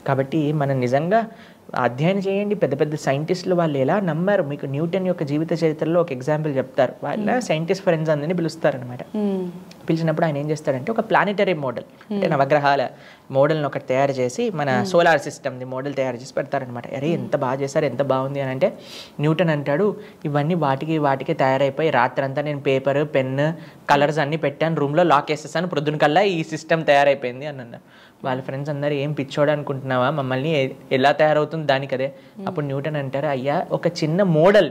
కాబట్టి మనం నిజంగా అధ్యయనం చేయండి. పెద్ద పెద్ద సైంటిస్టులు వాళ్ళు ఎలా నమ్మారు, మీకు న్యూటన్ యొక్క జీవిత చరిత్రలో ఒక ఎగ్జాంపుల్ చెప్తారు. వాళ్ళ సైంటిస్ట్ ఫ్రెండ్స్ అందరినీ పిలుస్తారనమాట. పిలిచినప్పుడు ఆయన ఏం చేస్తాడంటే ఒక ప్లానెటరీ మోడల్, అంటే నవగ్రహాల మోడల్ని ఒకటి తయారు చేసి మన సోలార్ సిస్టమ్ది మోడల్ తయారు చేసి పెడతారనమాట. అరే ఎంత బాగా చేశారు, ఎంత బాగుంది అని అంటే న్యూటన్ అంటాడు ఇవన్నీ వాటికి తయారైపోయి రాత్రంతా నేను పేపర్, పెన్, కలర్స్ అన్నీ పెట్టాను, రూమ్లో లాక్ వేసేసాను, ప్రొద్దున కల్లా ఈ సిస్టమ్ తయారైపోయింది అని అన్నారు. వాళ్ళ ఫ్రెండ్స్ అందరూ ఏం పిచ్చోడు అనుకుంటున్నావా, మమ్మల్ని ఎలా తయారవుతుంది దానికి అదే. అప్పుడు న్యూటన్ అంటారు అయ్యా ఒక చిన్న మోడల్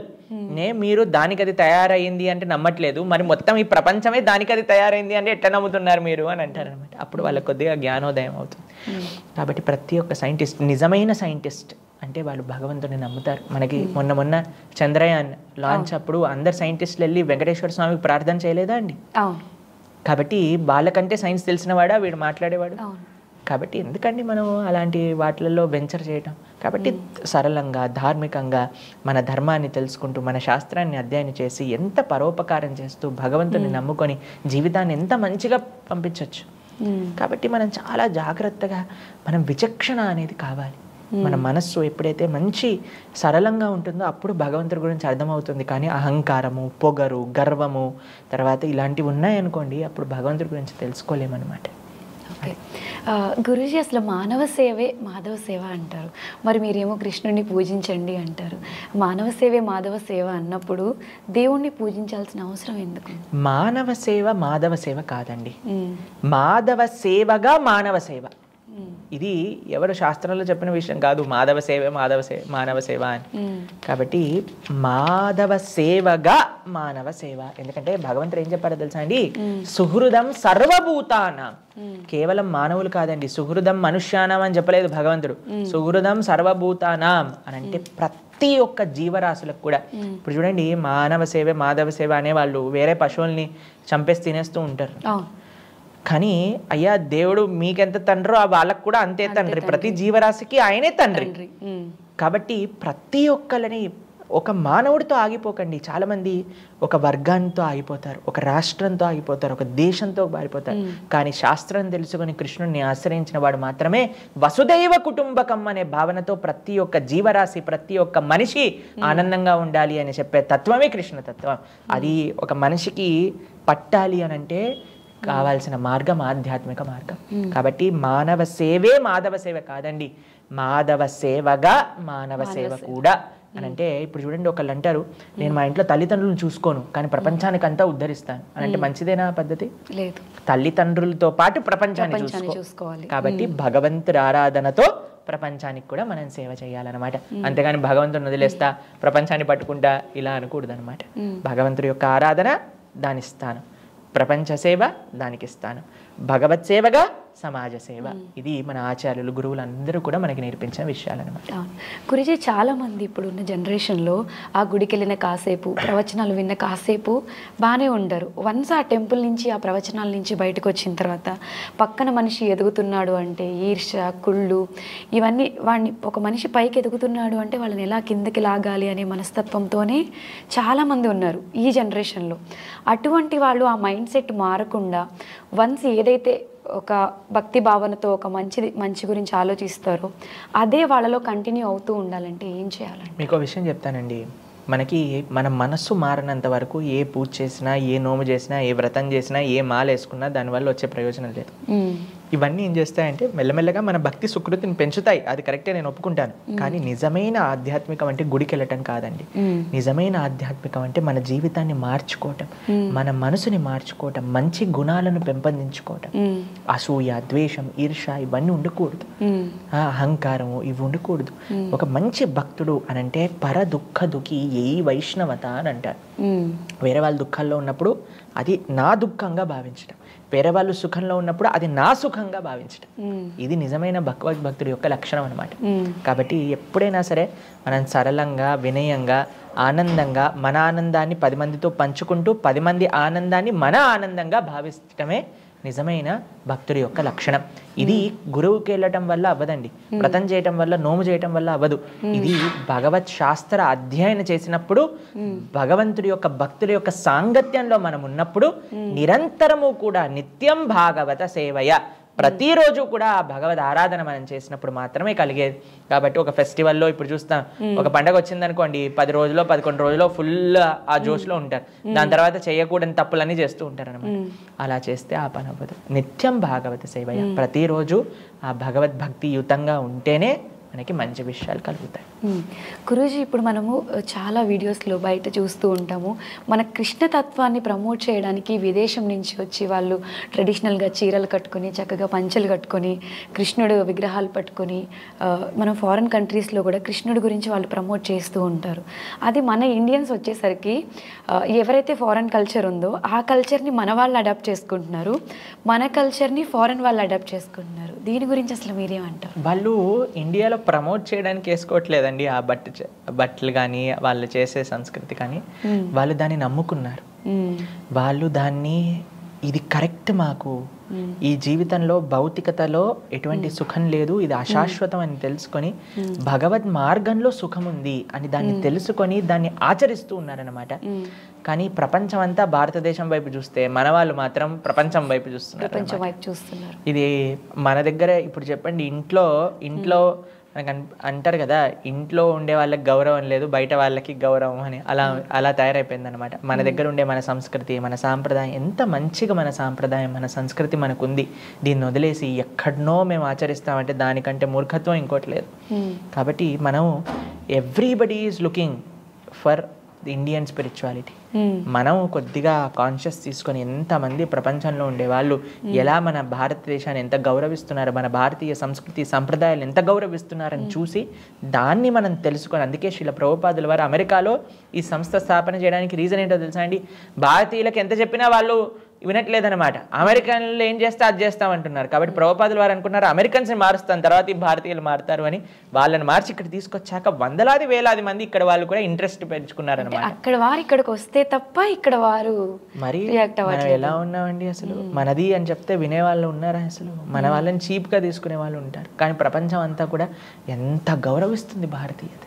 మీరు దానికి అది తయారైంది అంటే నమ్మట్లేదు, మరి మొత్తం ఈ ప్రపంచమే దానికి అది తయారైంది అంటే ఎట్లా నమ్ముతున్నారు మీరు అని అంటారు అనమాట. అప్పుడు వాళ్ళకి కొద్దిగా జ్ఞానోదయం అవుతుంది. కాబట్టి ప్రతి ఒక్క సైంటిస్ట్, నిజమైన సైంటిస్ట్ అంటే వాళ్ళు భగవంతుని నమ్ముతారు. మనకి మొన్న చంద్రయాన్ లాంచ్ అప్పుడు అందరు సైంటిస్టులు వెళ్ళి వెంకటేశ్వర స్వామికి ప్రార్థన చేయలేదా అండి? కాబట్టి వాళ్ళకంటే సైన్స్ తెలిసినవాడా వీడు మాట్లాడేవాడు. కాబట్టి ఎందుకండి మనం అలాంటి వాటిలలో వెంచర్ చేయటం? కాబట్టి సరళంగా, ధార్మికంగా మన ధర్మాన్ని తెలుసుకుంటూ, మన శాస్త్రాన్ని అధ్యయనం చేసి ఎంత పరోపకారం చేస్తూ భగవంతుని నమ్ముకొని జీవితాన్ని ఎంత మంచిగా పంపించవచ్చు. కాబట్టి మనం చాలా జాగ్రత్తగా, మనం విచక్షణ అనేది కావాలి. మన మనస్సు ఎప్పుడైతే మంచి సరళంగా ఉంటుందో అప్పుడు భగవంతుడి గురించి అర్థమవుతుంది. కానీ అహంకారము, పొగరు, గర్వము తర్వాత ఇలాంటివి ఉన్నాయనుకోండి, అప్పుడు భగవంతుడి గురించి తెలుసుకోలేమన్నమాట. ఓకే గురూజీ, అసలు మానవ సేవే మాధవ సేవ అంటారు, మరి మీరేమో కృష్ణుడిని పూజించండి అంటారు. మానవ సేవే మాధవ సేవ అన్నప్పుడు దేవుణ్ణి పూజించాల్సిన అవసరం ఎందుకు? మానవ సేవ మాధవ సేవ కాదండి, మాధవ సేవగా మానవ సేవ. ఇది ఎవరు శాస్త్రంలో చెప్పిన విషయం కాదు. మాధవ సేవే మానవ సేవ అని. కాబట్టి మాధవ సేవగా మానవ సేవ. ఎందుకంటే భగవంతుడు ఏం చెప్పారో తెలుసా అండి, సుహృదం సర్వభూతానాం. కేవలం మానవులు కాదండి, సుహృదం మనుష్యానాం అని చెప్పలేదు భగవంతుడు. సుహృదం సర్వభూతానాం అని అంటే ప్రతి ఒక్క జీవరాశులకు కూడా. ఇప్పుడు చూడండి, మానవ సేవే మాధవ సేవ అనే వాళ్ళు వేరే పశువుల్ని చంపేసి తినేస్తూ ఉంటారు. కానీ అయ్యా దేవుడు మీకెంత తండ్రో వాళ్ళకు కూడా అంతే తండ్రి. ప్రతి జీవరాశికి ఆయనే తండ్రి. కాబట్టి ప్రతి ఒక్కరిని ఒక మానవుడితో ఆగిపోకండి. చాలామంది ఒక వర్గాంతో ఆగిపోతారు, ఒక రాష్ట్రంతో ఆగిపోతారు, ఒక దేశంతో ఆగిపోతారు. కానీ శాస్త్రం తెలుసుకొని కృష్ణుడిని ఆశ్రయించిన వాడు మాత్రమే వసుదైవ కుటుంబకం అనే భావనతో ప్రతి ఒక్క జీవరాశి, ప్రతి ఒక్క మనిషి ఆనందంగా ఉండాలి అని చెప్పే తత్వమే కృష్ణ తత్వం. అది ఒక మనిషికి పట్టాలి అని అంటే కావాల్సిన మార్గం ఆధ్యాత్మిక మార్గం. కాబట్టి మానవ సేవే మాధవ సేవ కాదండి, మాధవ సేవగా మానవ సేవ కూడా అని అంటే. ఇప్పుడు చూడండి, ఒకళ్ళు అంటారు నేను మా ఇంట్లో తల్లిదండ్రులను చూసుకోను కానీ ప్రపంచానికి అంతా ఉద్ధరిస్తాను అని అంటే మంచిదేనా పద్ధతి? లేదు. తల్లిదండ్రులతో పాటు ప్రపంచాన్ని చూసుకోవాలి. కాబట్టి భగవంతుడి ఆరాధనతో ప్రపంచానికి కూడా మనం సేవ చేయాలన్నమాట. అంతేగాని భగవంతుని వదిలేస్తా ప్రపంచాన్ని పట్టుకుంటా ఇలా అనకూడదు అనమాట. భగవంతుడి యొక్క ఆరాధన దానిస్తాను, ప్రపంచ సేవ దానికి ఇస్తాను, భగవత్ సేవగా సమాజ సేవ. ఇది మన ఆచార్యులు, గురువులు అందరూ కూడా మనకి నేర్పించిన విషయాలన్నమాట. గురుజీ, చాలామంది ఇప్పుడు ఉన్న జనరేషన్లో ఆ గుడికి వెళ్ళిన కాసేపు, ప్రవచనాలు విన్న కాసేపు బాగానే ఉంటారు. వన్స్ ఆ టెంపుల్ నుంచి, ఆ ప్రవచనాల నుంచి బయటకు వచ్చిన తర్వాత పక్కన మనిషి ఎదుగుతున్నాడు అంటే ఈర్ష, కుళ్ళు, ఇవన్నీ వాడిని, ఒక మనిషి పైకి ఎదుగుతున్నాడు అంటే వాళ్ళని ఎలా కిందకి లాగాలి అనే మనస్తత్వంతోనే చాలామంది ఉన్నారు ఈ జనరేషన్లో. అటువంటి వాళ్ళు ఆ మైండ్ సెట్ మారకుండా వన్స్ ఏదైతే ఒక భక్తి భావనతో ఒక మంచి గురించి ఆలోచిస్తారో అదే వాళ్ళలో కంటిన్యూ అవుతూ ఉండాలంటే ఏం చేయాలండి? మీకు విషయం చెప్తానండి. మనకి మన మనస్సు మారినంత వరకు ఏ పూజ చేసినా, ఏ నోము చేసినా, ఏ వ్రతం చేసినా, ఏ మాల వేసుకున్నా దానివల్ల వచ్చే ప్రయోజనం లేదు. ఇవన్నీ ఏం చేస్తాయంటే మెల్లమెల్లగా మన భక్తి సుకృతిని పెంచుతాయి. అది కరెక్టే, నేను ఒప్పుకుంటాను. కానీ నిజమైన ఆధ్యాత్మికం అంటే గుడికి వెళ్ళటం కాదండి. నిజమైన ఆధ్యాత్మికం అంటే మన జీవితాన్ని మార్చుకోవటం, మన మనసుని మార్చుకోవటం, మంచి గుణాలను పెంపొందించుకోవటం. అసూయ, ద్వేషం, ఈర్ష ఇవన్నీ ఉండకూడదు. అహంకారము ఇవి ఉండకూడదు. ఒక మంచి భక్తుడు అనంటే పర దుఃఖ దుఃఖి ఏ వైష్ణవత అని అంటారు. వేరే వాళ్ళ దుఃఖంలో ఉన్నప్పుడు అది నా దుఃఖంగా భావించడం, వేరే వాళ్ళు సుఖంలో ఉన్నప్పుడు అది నా సుఖంగా భావించడం. ఇది నిజమైన భగవద్భక్తుడి యొక్క లక్షణం అనమాట. కాబట్టి ఎప్పుడైనా సరే మనం సరళంగా, వినయంగా, ఆనందంగా మన ఆనందాన్ని 10 మందితో పంచుకుంటూ 10 మంది ఆనందాన్ని మన ఆనందంగా భావించటమే నిజమైన భక్తుడి యొక్క లక్షణం. ఇది గురువుకి వెళ్ళటం వల్ల అవ్వదండి, వ్రతం చేయటం వల్ల, నోము చేయటం వల్ల అవ్వదు. ఇది భగవత్ శాస్త్ర అధ్యయనం చేసినప్పుడు, భగవంతుడి యొక్క భక్తుడి యొక్క సాంగత్యంలో మనం ఉన్నప్పుడు నిరంతరము కూడా నిత్యం భాగవత సేవయ, ప్రతిరోజు కూడా భగవద్ ఆరాధన మనం చేసినప్పుడు మాత్రమే కలిగేది. కాబట్టి ఒక ఫెస్టివల్లో ఇప్పుడు చూస్తాం, ఒక పండగ వచ్చిందనుకోండి, 10 రోజులో 11 రోజులో ఫుల్ ఆ జోష్లో ఉంటారు. దాని తర్వాత చేయకూడని తప్పులన్నీ చేస్తూ ఉంటారు అనమాట. అలా చేస్తే ఆ పని అవ్వదు. నిత్యం భాగవత సేవయ, ప్రతిరోజు ఆ భగవద్భక్తి యుతంగా ఉంటేనే మనకి మంచి విషయాలు కలుగుతాయి. గురూజీ, ఇప్పుడు మనము చాలా వీడియోస్లో బయట చూస్తూ ఉంటాము, మన కృష్ణతత్వాన్ని ప్రమోట్ చేయడానికి విదేశం నుంచి వచ్చి వాళ్ళు ట్రెడిషనల్గా చీరలు కట్టుకొని, చక్కగా పంచెలు కట్టుకొని, కృష్ణుడు విగ్రహాలు పట్టుకొని, మనం ఫారిన్ కంట్రీస్లో కూడా కృష్ణుడి గురించి వాళ్ళు ప్రమోట్ చేస్తూ ఉంటారు. అది మన ఇండియన్స్ వచ్చేసరికి ఎవరైతే ఫారిన్ కల్చర్ ఉందో ఆ కల్చర్ని మన వాళ్ళు అడాప్ట్ చేసుకుంటున్నారు, మన కల్చర్ని ఫారిన్ వాళ్ళు అడాప్ట్ చేసుకుంటున్నారు. దీని గురించి అసలు మీరేమంటారు? వాళ్ళు ఇండియాలో ప్రమోట్ చేయడానికి వేసుకోవట్లేదండి ఆ బట్టలు కానీ, వాళ్ళు చేసే సంస్కృతి కానీ. వాళ్ళు దాన్ని నమ్ముకున్నారు. వాళ్ళు దాన్ని ఇది కరెక్ట్, మాకు ఈ జీవితంలో భౌతికతలో ఎటువంటి సుఖం లేదు, ఇది అశాశ్వతం అని తెలుసుకొని భగవద్ మార్గంలో సుఖం ఉంది అని దాన్ని తెలుసుకొని దాన్ని ఆచరిస్తూ ఉన్నారనమాట. కానీ ప్రపంచం అంతా భారతదేశం వైపు చూస్తే మన వాళ్ళు మాత్రం ప్రపంచం వైపు చూస్తున్నారు. ఇది మన దగ్గర ఇప్పుడు చెప్పండి, ఇంట్లో మనకు అంటారు కదా, ఇంట్లో ఉండే వాళ్ళకి గౌరవం లేదు, బయట వాళ్ళకి గౌరవం అని. అలా తయారైపోయింది అనమాట. మన దగ్గర ఉండే మన సంస్కృతి, మన సాంప్రదాయం, ఎంత మంచిగా మన సాంప్రదాయం, మన సంస్కృతి మనకుంది, దీన్ని వదిలేసి ఎక్కడనో మేము ఆచరిస్తామంటే దానికంటే మూర్ఖత్వం ఇంకోటి లేదు. కాబట్టి మనం everybody is looking for the Indian spirituality. మనం కొద్దిగా కాన్షియస్ తీసుకొని ఎంతమంది ప్రపంచంలో ఉండే వాళ్ళు ఎలా మన భారతదేశాన్ని ఎంత గౌరవిస్తున్నారు, మన భారతీయ సంస్కృతి సంప్రదాయాలు ఎంత గౌరవిస్తున్నారని చూసి దాన్ని మనం తెలుసుకొని, అందుకే శ్రీల ప్రభుపాదుల వారు అమెరికాలో ఈ సంస్థ స్థాపన చేయడానికి రీజన్ ఏంటో తెలుసా అండి? భారతీయులకు ఎంత చెప్పినా వాళ్ళు వినట్లేదనమాట. అమెరికన్లు ఏం చేస్తే అది చేస్తామంటున్నారు. కాబట్టి ప్రభుపాదుల వారు అనుకున్నారు అమెరికన్స్ని మారుస్తాను, తర్వాత ఈ భారతీయులు మారుతారు అని. వాళ్ళని మార్చి ఇక్కడ తీసుకొచ్చాక వందలాది వేలాది మంది ఇక్కడ వాళ్ళు కూడా ఇంట్రెస్ట్ పెంచుకున్నారనమాట. అక్కడ వారు ఇక్కడికి వస్తే తప్ప ఇక్కడ వారు మరి మనం ఎలా ఉన్నామండి అసలు? మనది అని చెప్తే వినేవాళ్ళు ఉన్నారా అసలు? మన వాళ్ళని చీప్గా తీసుకునే వాళ్ళు ఉంటారు. కానీ ప్రపంచం అంతా కూడా ఎంత గౌరవిస్తుంది భారతీయత.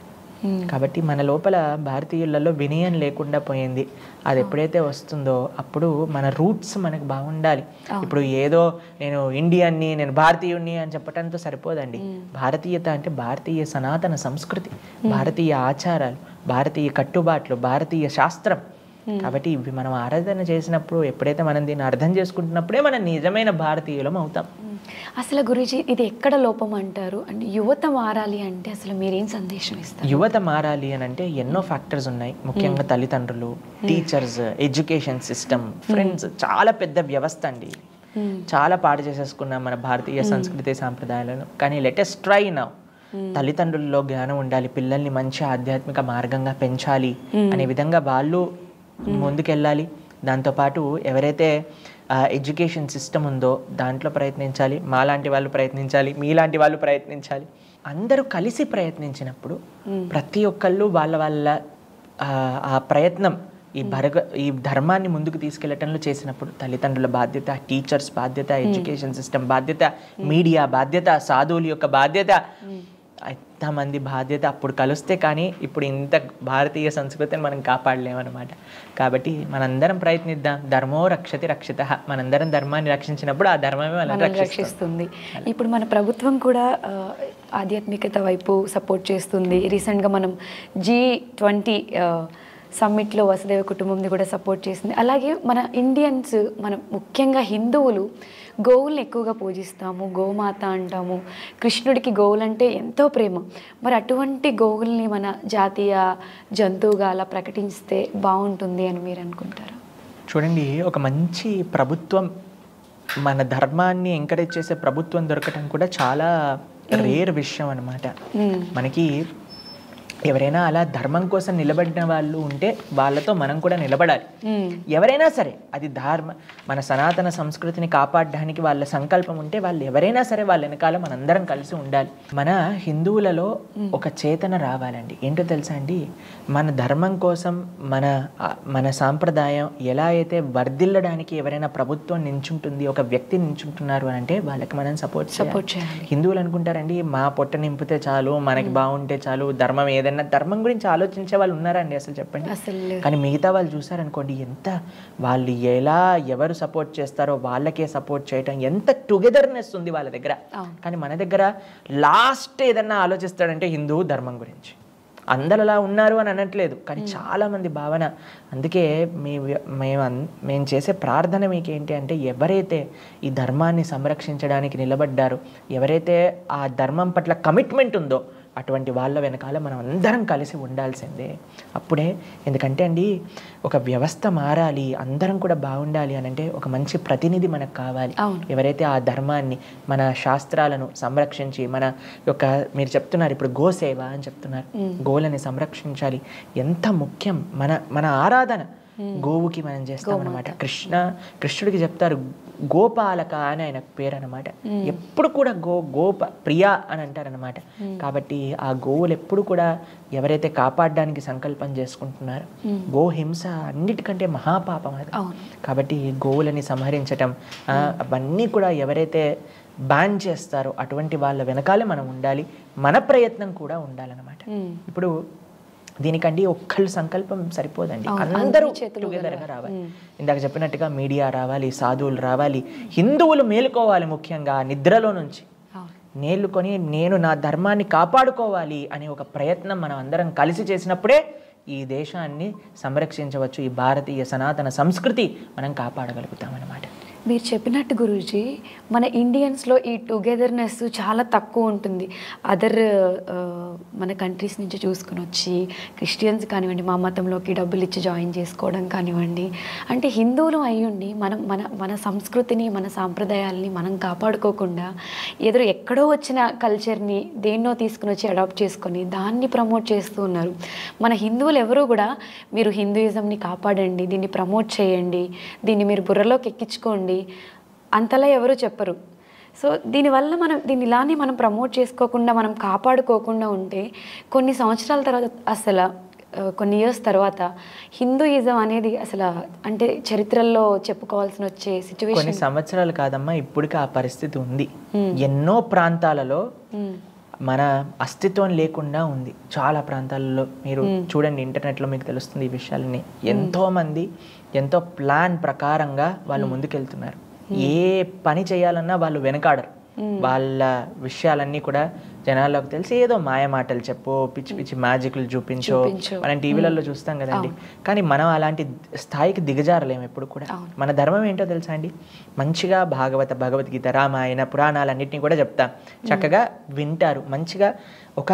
కాబట్టి మన లోపల భారతీయులలో వినయం లేకుండా పోయింది. అది ఎప్పుడైతే వస్తుందో అప్పుడు మన రూట్స్ మనకు బాగుండాలి. ఇప్పుడు ఏదో నేను ఇండియన్ని, నేను భారతీయుణ్ణి అని చెప్పటంతో సరిపోదండి. భారతీయత అంటే భారతీయ సనాతన సంస్కృతి, భారతీయ ఆచారాలు, భారతీయ కట్టుబాట్లు, భారతీయ శాస్త్రం. కాబట్టి ఇవి మనం ఆరాధన చేసినప్పుడు, ఎప్పుడైతే మనం దీన్ని అర్థం చేసుకుంటున్నప్పుడే మనం నిజమైన భారతీయులం అవుతాం. అసలు గురూజీ, ఇది ఎక్కడ లోపం అంటారు? అంటే యువత మారాలి అంటే అసలు మీరేం సందేశం ఇస్తారు? యువత మారాలి అని అంటే ఎన్నో ఫ్యాక్టర్స్ ఉన్నాయి. ముఖ్యంగా తల్లిదండ్రులు, టీచర్స్, ఎడ్యుకేషన్ సిస్టమ్, ఫ్రెండ్స్, చాలా పెద్ద వ్యవస్థ అండి. చాలా పాడు చేసేసుకున్నాం మన భారతీయ సంస్కృతి సాంప్రదాయాలను. కానీ లెటెస్ట్ ట్రై నౌ. తల్లిదండ్రుల్లో జ్ఞానం ఉండాలి, పిల్లల్ని మంచి ఆధ్యాత్మిక మార్గంగా పెంచాలి అనే విధంగా వాళ్ళు ముందుకెళ్ళాలి. దాంతోపాటు ఎవరైతే ఎడ్యుకేషన్ సిస్టమ్ ఉందో దాంట్లో ప్రయత్నించాలి. మాలాంటి వాళ్ళు ప్రయత్నించాలి, మీలాంటి వాళ్ళు ప్రయత్నించాలి. అందరూ కలిసి ప్రయత్నించినప్పుడు ప్రతి ఒక్కళ్ళు వాళ్ళ ఆ ప్రయత్నం ఈ ధర్మాన్ని ముందుకు తీసుకెళ్లటంలో చేసినప్పుడు తల్లిదండ్రుల బాధ్యత, టీచర్స్ బాధ్యత, ఎడ్యుకేషన్ సిస్టమ్ బాధ్యత, మీడియా బాధ్యత, సాధువుల యొక్క బాధ్యత, ఎంతమంది బాధ్యత అప్పుడు కలిస్తే కానీ ఇప్పుడు ఇంత భారతీయ సంస్కృతిని మనం కాపాడలేమన్నమాట. కాబట్టి మనందరం ప్రయత్నిద్దాం. ధర్మో రక్షతి రక్షిత. మనందరం ధర్మాన్ని రక్షించినప్పుడు ఆ ధర్మమే మనల్ని రక్షిస్తుంది. ఇప్పుడు మన ప్రభుత్వం కూడా ఆధ్యాత్మికత వైపు సపోర్ట్ చేస్తుంది. రీసెంట్గా మనం G20 సమ్మిట్లో వసుదైవ కుటుంబంని కూడా సపోర్ట్ చేసింది. అలాగే మన ఇండియన్స్, మన ముఖ్యంగా హిందువులు గోవుల్ని ఎక్కువగా పూజిస్తాము, గోమాత అంటాము. కృష్ణుడికి గోవులంటే ఎంతో ప్రేమ. మరి అటువంటి గోవుల్ని మన జాతీయ జంతువుగా అలా ప్రకటిస్తే బాగుంటుంది అని మీరు అనుకుంటారా? చూడండి, ఒక మంచి ప్రభుత్వం, మన ధర్మాన్ని ఎంకరేజ్ చేసే ప్రభుత్వం దొరకటం కూడా చాలా రేర్ విషయం అన్నమాట. మనకి ఎవరైనా అలా ధర్మం కోసం నిలబడిన వాళ్ళు ఉంటే వాళ్ళతో మనం కూడా నిలబడాలి. ఎవరైనా సరే, అది మన సనాతన సంస్కృతిని కాపాడడానికి వాళ్ళ సంకల్పం ఉంటే వాళ్ళు ఎవరైనా సరే వాళ్ళ వెనకాల మనందరం కలిసి ఉండాలి. మన హిందువులలో ఒక చేతన రావాలండి. ఏంటో తెలుసా అండి, మన ధర్మం కోసం మన సాంప్రదాయం ఎలా అయితే వర్ధిల్లడానికి ఎవరైనా ప్రభుత్వం నించుంటుంది, ఒక వ్యక్తి నించుంటున్నారు అని అంటే వాళ్ళకి మనం సపోర్ట్ చేయాలి. హిందువులు అనుకుంటారండి, మా పొట్ట నింపితే చాలు, మనకి బాగుంటే చాలు, ధర్మం ఏదైనా, ధర్మం గురించి ఆలోచించే వాళ్ళు ఉన్నారండి అసలు చెప్పండి? కానీ మిగతా వాళ్ళు చూసారనుకోండి, ఎంత వాళ్ళు ఎవరు సపోర్ట్ చేస్తారో వాళ్ళకే సపోర్ట్ చేయటం, ఎంత టుగెదర్నెస్ ఉంది వాళ్ళ దగ్గర. కానీ మన దగ్గర లాస్ట్ ఏదన్నా ఆలోచిస్తాడంటే హిందూ ధర్మం గురించి. అందరు అలా ఉన్నారు అని అనట్లేదు, కానీ చాలా మంది భావన. అందుకే మేము చేసే ప్రార్థన మీకు ఏంటి అంటే, ఎవరైతే ఈ ధర్మాన్ని సంరక్షించడానికి నిలబడ్డారో, ఎవరైతే ఆ ధర్మం పట్ల కమిట్మెంట్ ఉందో అటువంటి వాళ్ళ వెనకాల మనం అందరం కలిసి ఉండాల్సిందే. అప్పుడే, ఎందుకంటే అండి, ఒక వ్యవస్థ మారాలి, అందరం కూడా బాగుండాలి అని అంటే ఒక మంచి ప్రతినిధి మనకు కావాలి. ఎవరైతే ఆ ధర్మాన్ని, మన శాస్త్రాలను సంరక్షించి, మన యొక్క, మీరు చెప్తున్నారు ఇప్పుడు గోసేవ అని చెప్తున్నారు, గోవులని సంరక్షించాలి, ఎంత ముఖ్యం. మన ఆరాధన గోవుకి మనం చేస్తామన్నమాట. కృష్ణుడికి చెప్తారు గోపాలక అని ఆయన పేరు అనమాట. ఎప్పుడు కూడా గోప ప్రియా అని అంటారనమాట. కాబట్టి ఆ గోవులు ఎప్పుడు కూడా ఎవరైతే కాపాడడానికి సంకల్పం చేసుకుంటున్నారో, గోహింస అన్నిటికంటే మహాపాపం అది. కాబట్టి గోవులని సంహరించటం అవన్నీ కూడా ఎవరైతే బ్యాన్ చేస్తారో అటువంటి వాళ్ళ వెనకాలే మనం ఉండాలి, మన ప్రయత్నం కూడా ఉండాలన్నమాట. ఇప్పుడు దీనికండి ఒక్కళ్ళు సంకల్పం సరిపోదండి, అందరూ టుగెదర్గా రావాలి. ఇందాక చెప్పినట్టుగా మీడియా రావాలి, సాధువులు రావాలి, హిందువులు మేలుకోవాలి. ముఖ్యంగా నిద్రలో నుంచి నేలుకొని నేను నా ధర్మాన్ని కాపాడుకోవాలి అనే ఒక ప్రయత్నం మనం అందరం కలిసి చేసినప్పుడే ఈ దేశాన్ని సంరక్షించవచ్చు. ఈ భారతీయ సనాతన సంస్కృతి మనం కాపాడగలుగుతామన్నమాట. మీరు చెప్పినట్టు గురూజీ, మన ఇండియన్స్లో ఈ టుగెదర్నెస్ చాలా తక్కువ ఉంటుంది. మన కంట్రీస్ నుంచి చూసుకుని వచ్చి క్రిస్టియన్స్ కానివ్వండి, మా మతంలోకి డబ్బులు ఇచ్చి జాయిన్ చేసుకోవడం కానివ్వండి, అంటే హిందువులు అయ్యుండి మన సంస్కృతిని, మన సాంప్రదాయాలని మనం కాపాడుకోకుండా ఎక్కడో వచ్చిన కల్చర్ని దేన్నో తీసుకుని వచ్చి అడాప్ట్ చేసుకొని దాన్ని ప్రమోట్ చేస్తూ ఉన్నారు. మన హిందువులు ఎవరూ కూడా మీరు హిందూయిజంని కాపాడండి, దీన్ని ప్రమోట్ చేయండి, దీన్ని మీరు బుర్రలోకి ఎక్కించుకోండి అంతలా ఎవరు చెప్పరు. సో దీనివల్ల దీన్ని ఇలానే మనం ప్రమోట్ చేసుకోకుండా, మనం కాపాడుకోకుండా ఉంటే కొన్ని సంవత్సరాల తర్వాత, అసలు కొన్ని ఇయర్స్ తర్వాత హిందూయిజం అనేది అసలు అంటే చరిత్రలో చెప్పుకోవాల్సిన వచ్చే సిచ్యువేషన్. కొన్ని సంవత్సరాలు కాదమ్మా, ఇప్పటికీ ఆ పరిస్థితి ఉంది. ఎన్నో ప్రాంతాలలో మన అస్తిత్వం లేకుండా ఉంది. చాలా ప్రాంతాలలో మీరు చూడండి, ఇంటర్నెట్లో మీకు తెలుస్తుంది ఈ విషయాలని. ఎంతోమంది ఎంతో ప్లాన్ ప్రకారంగా వాళ్ళు ముందుకెళ్తున్నారు. ఏ పని చేయాలన్నా వాళ్ళు వెనకాడరు. వాళ్ళ విషయాలన్నీ కూడా జనాల్లోకి తెలిసి ఏదో మాయ మాటలు చెప్పో, పిచ్చి పిచ్చి మ్యాజిక్లు చూపించో మనం టీవీలలో చూస్తాం కదండి. కానీ మనం అలాంటి స్థాయికి దిగజారలేము ఎప్పుడు కూడా. మన ధర్మం ఏంటో తెలుసా అండి, మంచిగా భగవద్గీత, రామాయణ, పురాణాలన్నింటినీ కూడా చెప్తాం. చక్కగా వింటారు, మంచిగా ఒక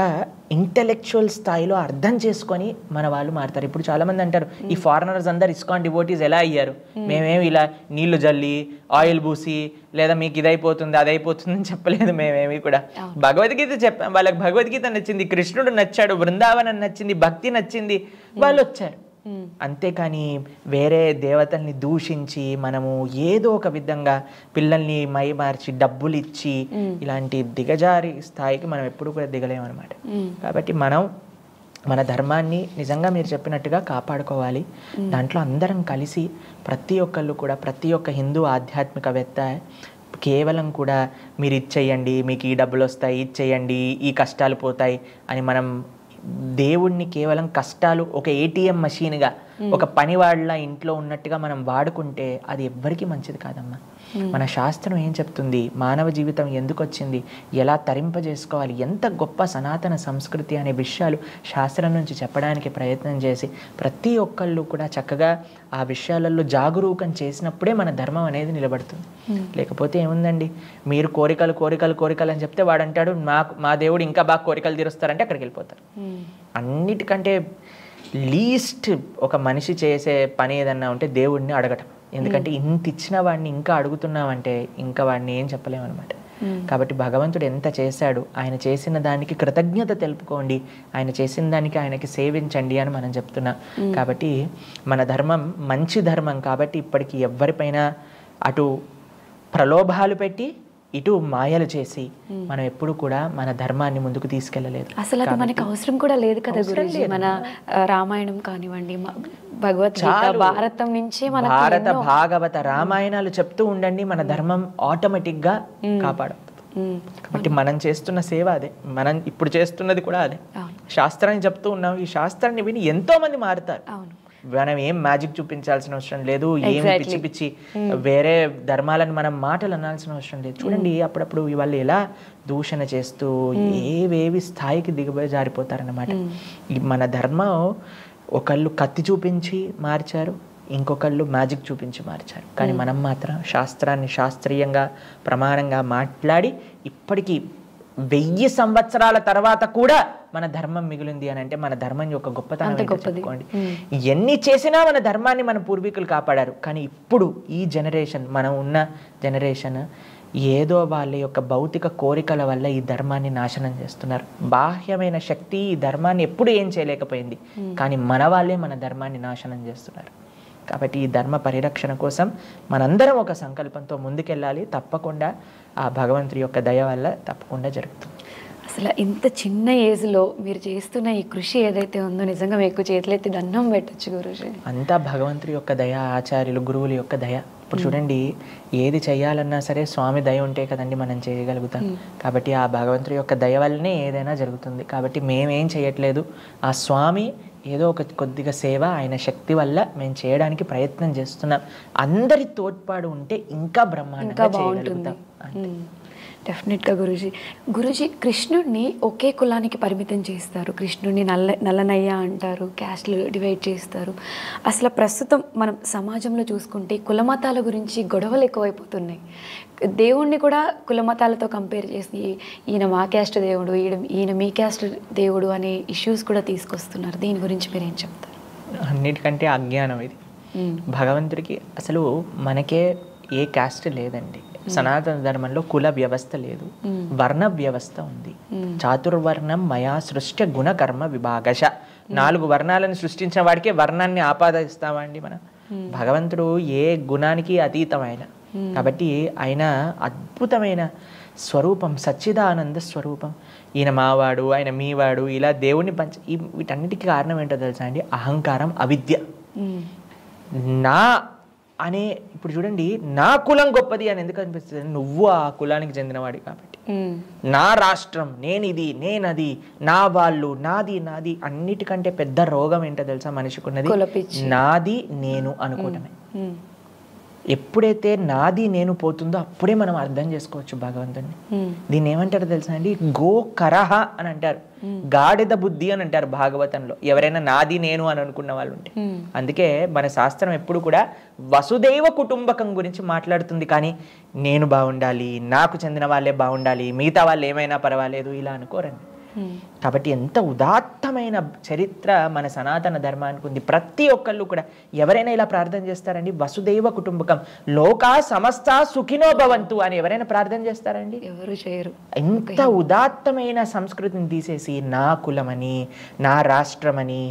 ఇంటెలెక్చువల్ స్థాయిలో అర్థం చేసుకొని మన వాళ్ళు మారుతారు. ఇప్పుడు చాలామంది అంటారు, ఈ ఫారినర్స్ అందరు ఇస్కాన్ డివోటీస్ ఎలా అయ్యారు, మేమేమి ఇలా నీళ్లు జల్లి ఆయిల్ పూసి లేదా మీకు ఇదైపోతుంది అదైపోతుంది అని చెప్పలేదు. మేమేమి కూడా భగవద్గీత చెప్పాం, వాళ్ళకి భగవద్గీత నచ్చింది, కృష్ణుడు నచ్చాడు, బృందావనం నచ్చింది, భక్తి నచ్చింది, వాళ్ళు వచ్చారు. అంతేకాని వేరే దేవతల్ని దూషించి మనము ఏదో ఒక విధంగా పిల్లల్ని మార్చి డబ్బులు ఇచ్చి ఇలాంటి దిగజారి స్థాయికి మనం ఎప్పుడు కూడా దిగలేమన్నమాట. కాబట్టి మనం మన ధర్మాన్ని నిజంగా మీరు చెప్పినట్టుగా కాపాడుకోవాలి. దాంట్లో అందరం కలిసి ప్రతి ఒక్కళ్ళు కూడా, ప్రతి ఒక్క హిందూ ఆధ్యాత్మికవేత్త కేవలం కూడా మీరు ఇచ్చేయండి, మీకు ఈ డబ్బులు వస్తాయి, ఇచ్చేయండి, ఈ కష్టాలు పోతాయి అని మనం దేవుణ్ణి కేవలం కష్టాలు ఒక ఏటీఎం మషీన్గా ఒక పనివాళ్ళ ఇంట్లో ఉన్నట్టుగా మనం వాడుకుంటే అది ఎవ్వరికీ మంచిది కాదమ్మా. మన శాస్త్రం ఏం చెప్తుంది, మానవ జీవితం ఎందుకు వచ్చింది, ఎలా తరింపజేసుకోవాలి, ఎంత గొప్ప సనాతన సంస్కృతి అనే విషయాలు శాస్త్రం నుంచి చెప్పడానికి ప్రయత్నం చేసి ప్రతి ఒక్కళ్ళు కూడా చక్కగా ఆ విషయాలలో జాగరూకం చేసినప్పుడే మన ధర్మం అనేది నిలబడుతుంది. లేకపోతే ఏముందండి, మీరు కోరికలు కోరికలు కోరికలు అని చెప్తే వాడంటాడు మా దేవుడు ఇంకా బాగా కోరికలు తీరుస్తారంటే అక్కడికి వెళ్ళిపోతారు. అన్నిటికంటే లీస్ట్ ఒక మనిషి చేసే పని ఏదన్నా ఉంటే దేవుడిని అడగటం. ఎందుకంటే ఇంత ఇచ్చిన వాడిని ఇంకా అడుగుతున్నామంటే ఇంకా వాడిని ఏం చెప్పలేమన్నమాట. కాబట్టి భగవంతుడు ఎంత చేశాడు, ఆయన చేసిన దానికి కృతజ్ఞత తెలుపుకోండి, ఆయన చేసిన దానికి ఆయనకి సేవించండి అని మనం చెప్తున్నాం. కాబట్టి మన ధర్మం మంచి ధర్మం కాబట్టి ఇప్పటికీ ఎవరిపైన అటు ప్రలోభాలు పెట్టి ఇటు మాయలు చేసి మనం ఎప్పుడు కూడా మన ధర్మాన్ని ముందుకు తీసుకెళ్ళలేదు. అసలు అది మనకి అవసరం కూడా లేదు కదా గురుజీ. మన రామాయణం కానివ్వండి, భగవద్గీత, భారతం నుంచి మన భారత భాగవత రామాయణాలు చెప్తూ ఉండండి, మన ధర్మం ఆటోమేటిక్ గా కాపాడుతుంది. కాబట్టి మనం చేస్తున్న సేవ అదే, మనం ఇప్పుడు చేస్తున్నది కూడా అదే. శాస్త్రాన్ని చెప్తూ ఉన్నాం, ఈ శాస్త్రాన్ని విని ఎంతో మంది మారుతారు. మనం ఏం మ్యాజిక్ చూపించాల్సిన అవసరం లేదు, ఏం పిచ్చి పిచ్చి వేరే ధర్మాలను మనం మాటలు అనాల్సిన అవసరం లేదు. చూడండి అప్పుడప్పుడు వాళ్ళు ఎలా దూషణ చేస్తూ ఏవేవి స్థాయికి దిగబోయి జారిపోతారన్నమాట. మన ధర్మం ఒకళ్ళు కత్తి చూపించి మార్చారు, ఇంకొకళ్ళు మ్యాజిక్ చూపించి మార్చారు. కానీ మనం మాత్రం శాస్త్రాన్ని శాస్త్రీయంగా ప్రమాణంగా మాట్లాడి ఇప్పటికీ 1000 సంవత్సరాల తర్వాత కూడా మన ధర్మం మిగిలింది అని అంటే మన ధర్మం యొక్క గొప్పతనం చెప్పుకోండి. ఎన్ని చేసినా మన ధర్మాన్ని మన పూర్వీకులు కాపాడారు. కానీ ఇప్పుడు ఈ జనరేషన్, మనం ఉన్న జనరేషన్ ఏదో వాళ్ళ యొక్క భౌతిక కోరికల వల్ల ఈ ధర్మాన్ని నాశనం చేస్తున్నారు. బాహ్యమైన శక్తి ఈ ధర్మాన్ని ఎప్పుడు ఏం చేయలేకపోయింది, కానీ మన వాళ్ళే మన ధర్మాన్ని నాశనం చేస్తున్నారు. కాబట్టి ఈ ధర్మ పరిరక్షణ కోసం మనందరం ఒక సంకల్పంతో ముందుకెళ్ళాలి. తప్పకుండా ఆ భగవంతుడి యొక్క దయ వల్ల తప్పకుండా జరుగుతుంది. అసలు ఇంత చిన్న ఏజ్లో మీరు చేస్తున్న ఈ కృషి ఏదైతే ఉందో నిజంగా మీకు చేతులెత్తి దండం పెట్టచ్చు గురుజీ. అంతా భగవంతుడి యొక్క దయ, ఆచార్యులు గురువుల యొక్క దయ. ఇప్పుడు చూడండి, ఏది చేయాలన్నా సరే స్వామి దయ ఉంటే కదండి మనం చేయగలుగుతాం. కాబట్టి ఆ భగవంతుడి యొక్క దయ వల్లనే ఏదైనా జరుగుతుంది. కాబట్టి మేమేం చేయట్లేదు, ఆ స్వామి ఏదో ఒక కొద్దిగా సేవ ఆయన శక్తి వల్ల మేము చేయడానికి ప్రయత్నం చేస్తున్నాం. అందరి తోడ్పాటు ఉంటే ఇంకా బ్రహ్మాండంగా చేయగలుగుతాం. డెఫినెట్గా గురూజీ కృష్ణుడిని ఒకే కులానికి పరిమితం చేస్తారు, కృష్ణుడిని నల్లనయ్య అంటారు, క్యాస్ట్లు డివైడ్ చేస్తారు. అసలు ప్రస్తుతం మనం సమాజంలో చూసుకుంటే కులమతాల గురించి గొడవలు ఎక్కువైపోతున్నాయి. దేవుణ్ణి కూడా కులమతాలతో కంపేర్ చేసి ఈయన మా క్యాస్ట్ దేవుడు, ఈయన మీ క్యాస్ట్ దేవుడు అనే ఇష్యూస్ కూడా తీసుకొస్తున్నారు. దీని గురించి మీరు ఏం చెప్తారు? అన్నిటికంటే అజ్ఞానం ఇది. భగవంతుడికి అసలు మనకే ఏ క్యాస్ట్ లేదండి. సనాతన ధర్మంలో కుల వ్యవస్థ లేదు, వర్ణ వ్యవస్థ ఉంది. చాతుర్వర్ణం మయా సృష్టి గుణ కర్మ విభాగశ. 4 వర్ణాలను సృష్టించిన వాడికే వర్ణాన్ని ఆపాదిస్తామండి మనం. భగవంతుడు ఏ గుణానికి అతీతమైన, కాబట్టి ఆయన అద్భుతమైన స్వరూపం, సచ్చిదానంద స్వరూపం. ఈయన మావాడు, ఆయన మీవాడు, ఇలా దేవుణ్ణి వీటన్నిటికీ కారణం ఏంటో తెలుసా అండి? అహంకారం, అవిద్య. నా అనే, ఇప్పుడు చూడండి, నా కులం గొప్పది అని ఎందుకు అనిపిస్తుంది? నువ్వు ఆ కులానికి చెందినవాడి కాబట్టి. నా రాష్ట్రం, నేనిది, నేనది, నా వాళ్ళు, నాది నాది. అన్నిటికంటే పెద్ద రోగం ఏంటో తెలుసా మనిషికున్నది? నాది నేను అనుకోవటమే. ఎప్పుడైతే నాది నేను పోతుందో అప్పుడే మనం అర్థం చేసుకోవచ్చు భగవంతుడిని. దీన్ని ఏమంటారు తెలుసా అండి? గో కరహ అని అంటారు, గాడిద బుద్ధి అని అంటారు భాగవతంలో, ఎవరైనా నాది నేను అని అనుకున్న వాళ్ళు ఉంటే. అందుకే మన శాస్త్రం ఎప్పుడు కూడా వసుదైవ కుటుంబకం గురించి మాట్లాడుతుంది, కానీ నేను బాగుండాలి, నాకు చెందిన వాళ్ళే బాగుండాలి, మిగతా వాళ్ళు ఏమైనా పర్వాలేదు ఇలా అనుకోరండి. కాబట్టి ఎంత ఉదాత్తమైన చరిత్ర మన సనాతన ధర్మానికి ఉంది. ప్రతి ఒక్కళ్ళు కూడా ఎవరైనా ఇలా ప్రార్థన చేస్తారండి? వసుదైవ కుటుంబకం, లోకా సమస్త సుఖినో భవంతు అని ఎవరైనా ప్రార్థన చేస్తారండి? ఎవరు చేయరు. ఎంత ఉదాత్తమైన సంస్కృతిని తీసేసి నా కులమని, నా రాష్ట్రమని,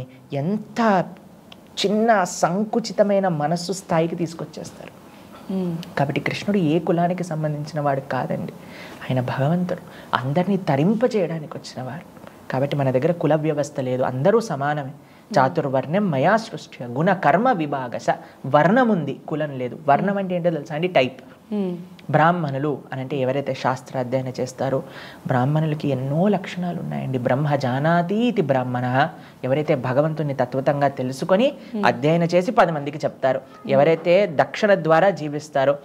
ఎంత చిన్న సంకుచితమైన మనస్సు స్థాయికి తీసుకొచ్చేస్తారు. కాబట్టి కృష్ణుడు ఏ కులానికి సంబంధించిన వాడు కాదండి, ఆయన భగవంతుడు, అందరినీ తరింపజేయడానికి వచ్చినవాడు. కాబట్టి మన దగ్గర కుల వ్యవస్థ లేదు, అందరూ సమానమే. చాతుర్వర్ణం మయా సృష్టి గుణ కర్మ విభాగస. వర్ణం ఉంది, కులం లేదు. వర్ణం అంటే ఏంటో తెలుసా అండి? టైప్. బ్రాహ్మణులు అని అంటే ఎవరైతే శాస్త్ర అధ్యయనం చేస్తారో బ్రాహ్మణులకి ఎన్నో లక్షణాలు ఉన్నాయండి. బ్రహ్మ జానాతి ఇది బ్రాహ్మణ. ఎవరైతే భగవంతుని తత్వతంగా తెలుసుకొని అధ్యయనం చేసి 10 మందికి చెప్తారో, ఎవరైతే దక్షిణ ద్వారా జీవిస్తారో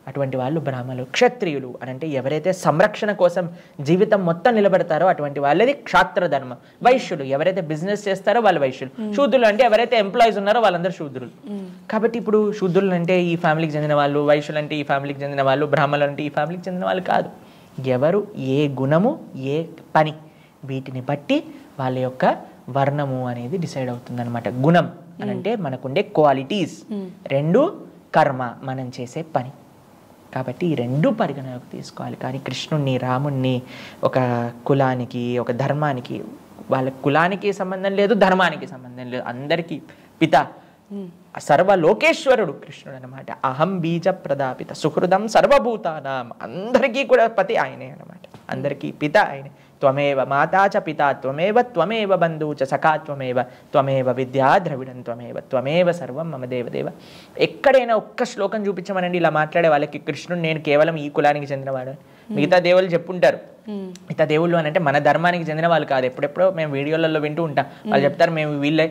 అటువంటి వాళ్ళు బ్రాహ్మణులు. క్షత్రియులు అని అంటే ఎవరైతే సంరక్షణ కోసం జీవితం మొత్తం నిలబడతారో అటువంటి వాళ్ళది క్షాత్ర ధర్మం. వైశ్యులు ఎవరైతే బిజినెస్ చేస్తారో వాళ్ళు వైశ్యులు. శూద్రులు అంటే ఎవరైతే ఎంప్లాయీస్ ఉన్నారో వాళ్ళందరూ శూద్రులు. కాబట్టి ఇప్పుడు శూద్రులు అంటే ఈ ఫ్యామిలీకి చెందిన వాళ్ళు, వైశ్యులు అంటే ఈ ఫ్యామిలీకి చెందిన వాళ్ళు, బ్రాహ్మణులు అంటే ఈ ఫ్యామిలీకి చెందిన వాళ్ళు కాదు. ఎవరు ఏ గుణము ఏ పని వీటిని బట్టి వాళ్ళ యొక్క వర్ణము అనేది డిసైడ్ అవుతుంది అనమాట. గుణం అని అంటే మనకుండే క్వాలిటీస్, 2 కర్మ మనం చేసే పని. కాబట్టి ఈ 2 పరిగణలోకి తీసుకోవాలి. కానీ కృష్ణుణ్ణి రాముణ్ణి ఒక కులానికి ఒక ధర్మానికి, వాళ్ళ కులానికి సంబంధం లేదు, ధర్మానికి సంబంధం లేదు, అందరికీ పిత సర్వలోకేశ్వరుడు కృష్ణుడు అనమాట. అహం బీజ ప్రదాపిత సుహృదం సర్వభూతానాం. అందరికీ కూడా పతి ఆయనే అనమాట, అందరికీ పిత ఆయనే. త్వమేవ మాతా చ పితా త్వమేవ బంధు చ సఖా త్వమేవ విద్యా ద్రవిడం త్వమేవ సర్వం మమ దేవదేవ. ఎక్కడైనా ఒక్క శ్లోకం చూపించమనండి ఇలా మాట్లాడే వాళ్ళకి కృష్ణుడు నేను కేవలం ఈ కులానికి చెందినవాడు. మిగతా దేవుళ్ళు చెప్పుంటారు, మిగతా దేవుళ్ళు అని అంటే మన ధర్మానికి చెందిన వాళ్ళు కాదు. ఎప్పుడెప్పుడో మేము వీడియోలలో వింటూ ఉంటాం, వాళ్ళు చెప్తారు మేము వీళ్ళే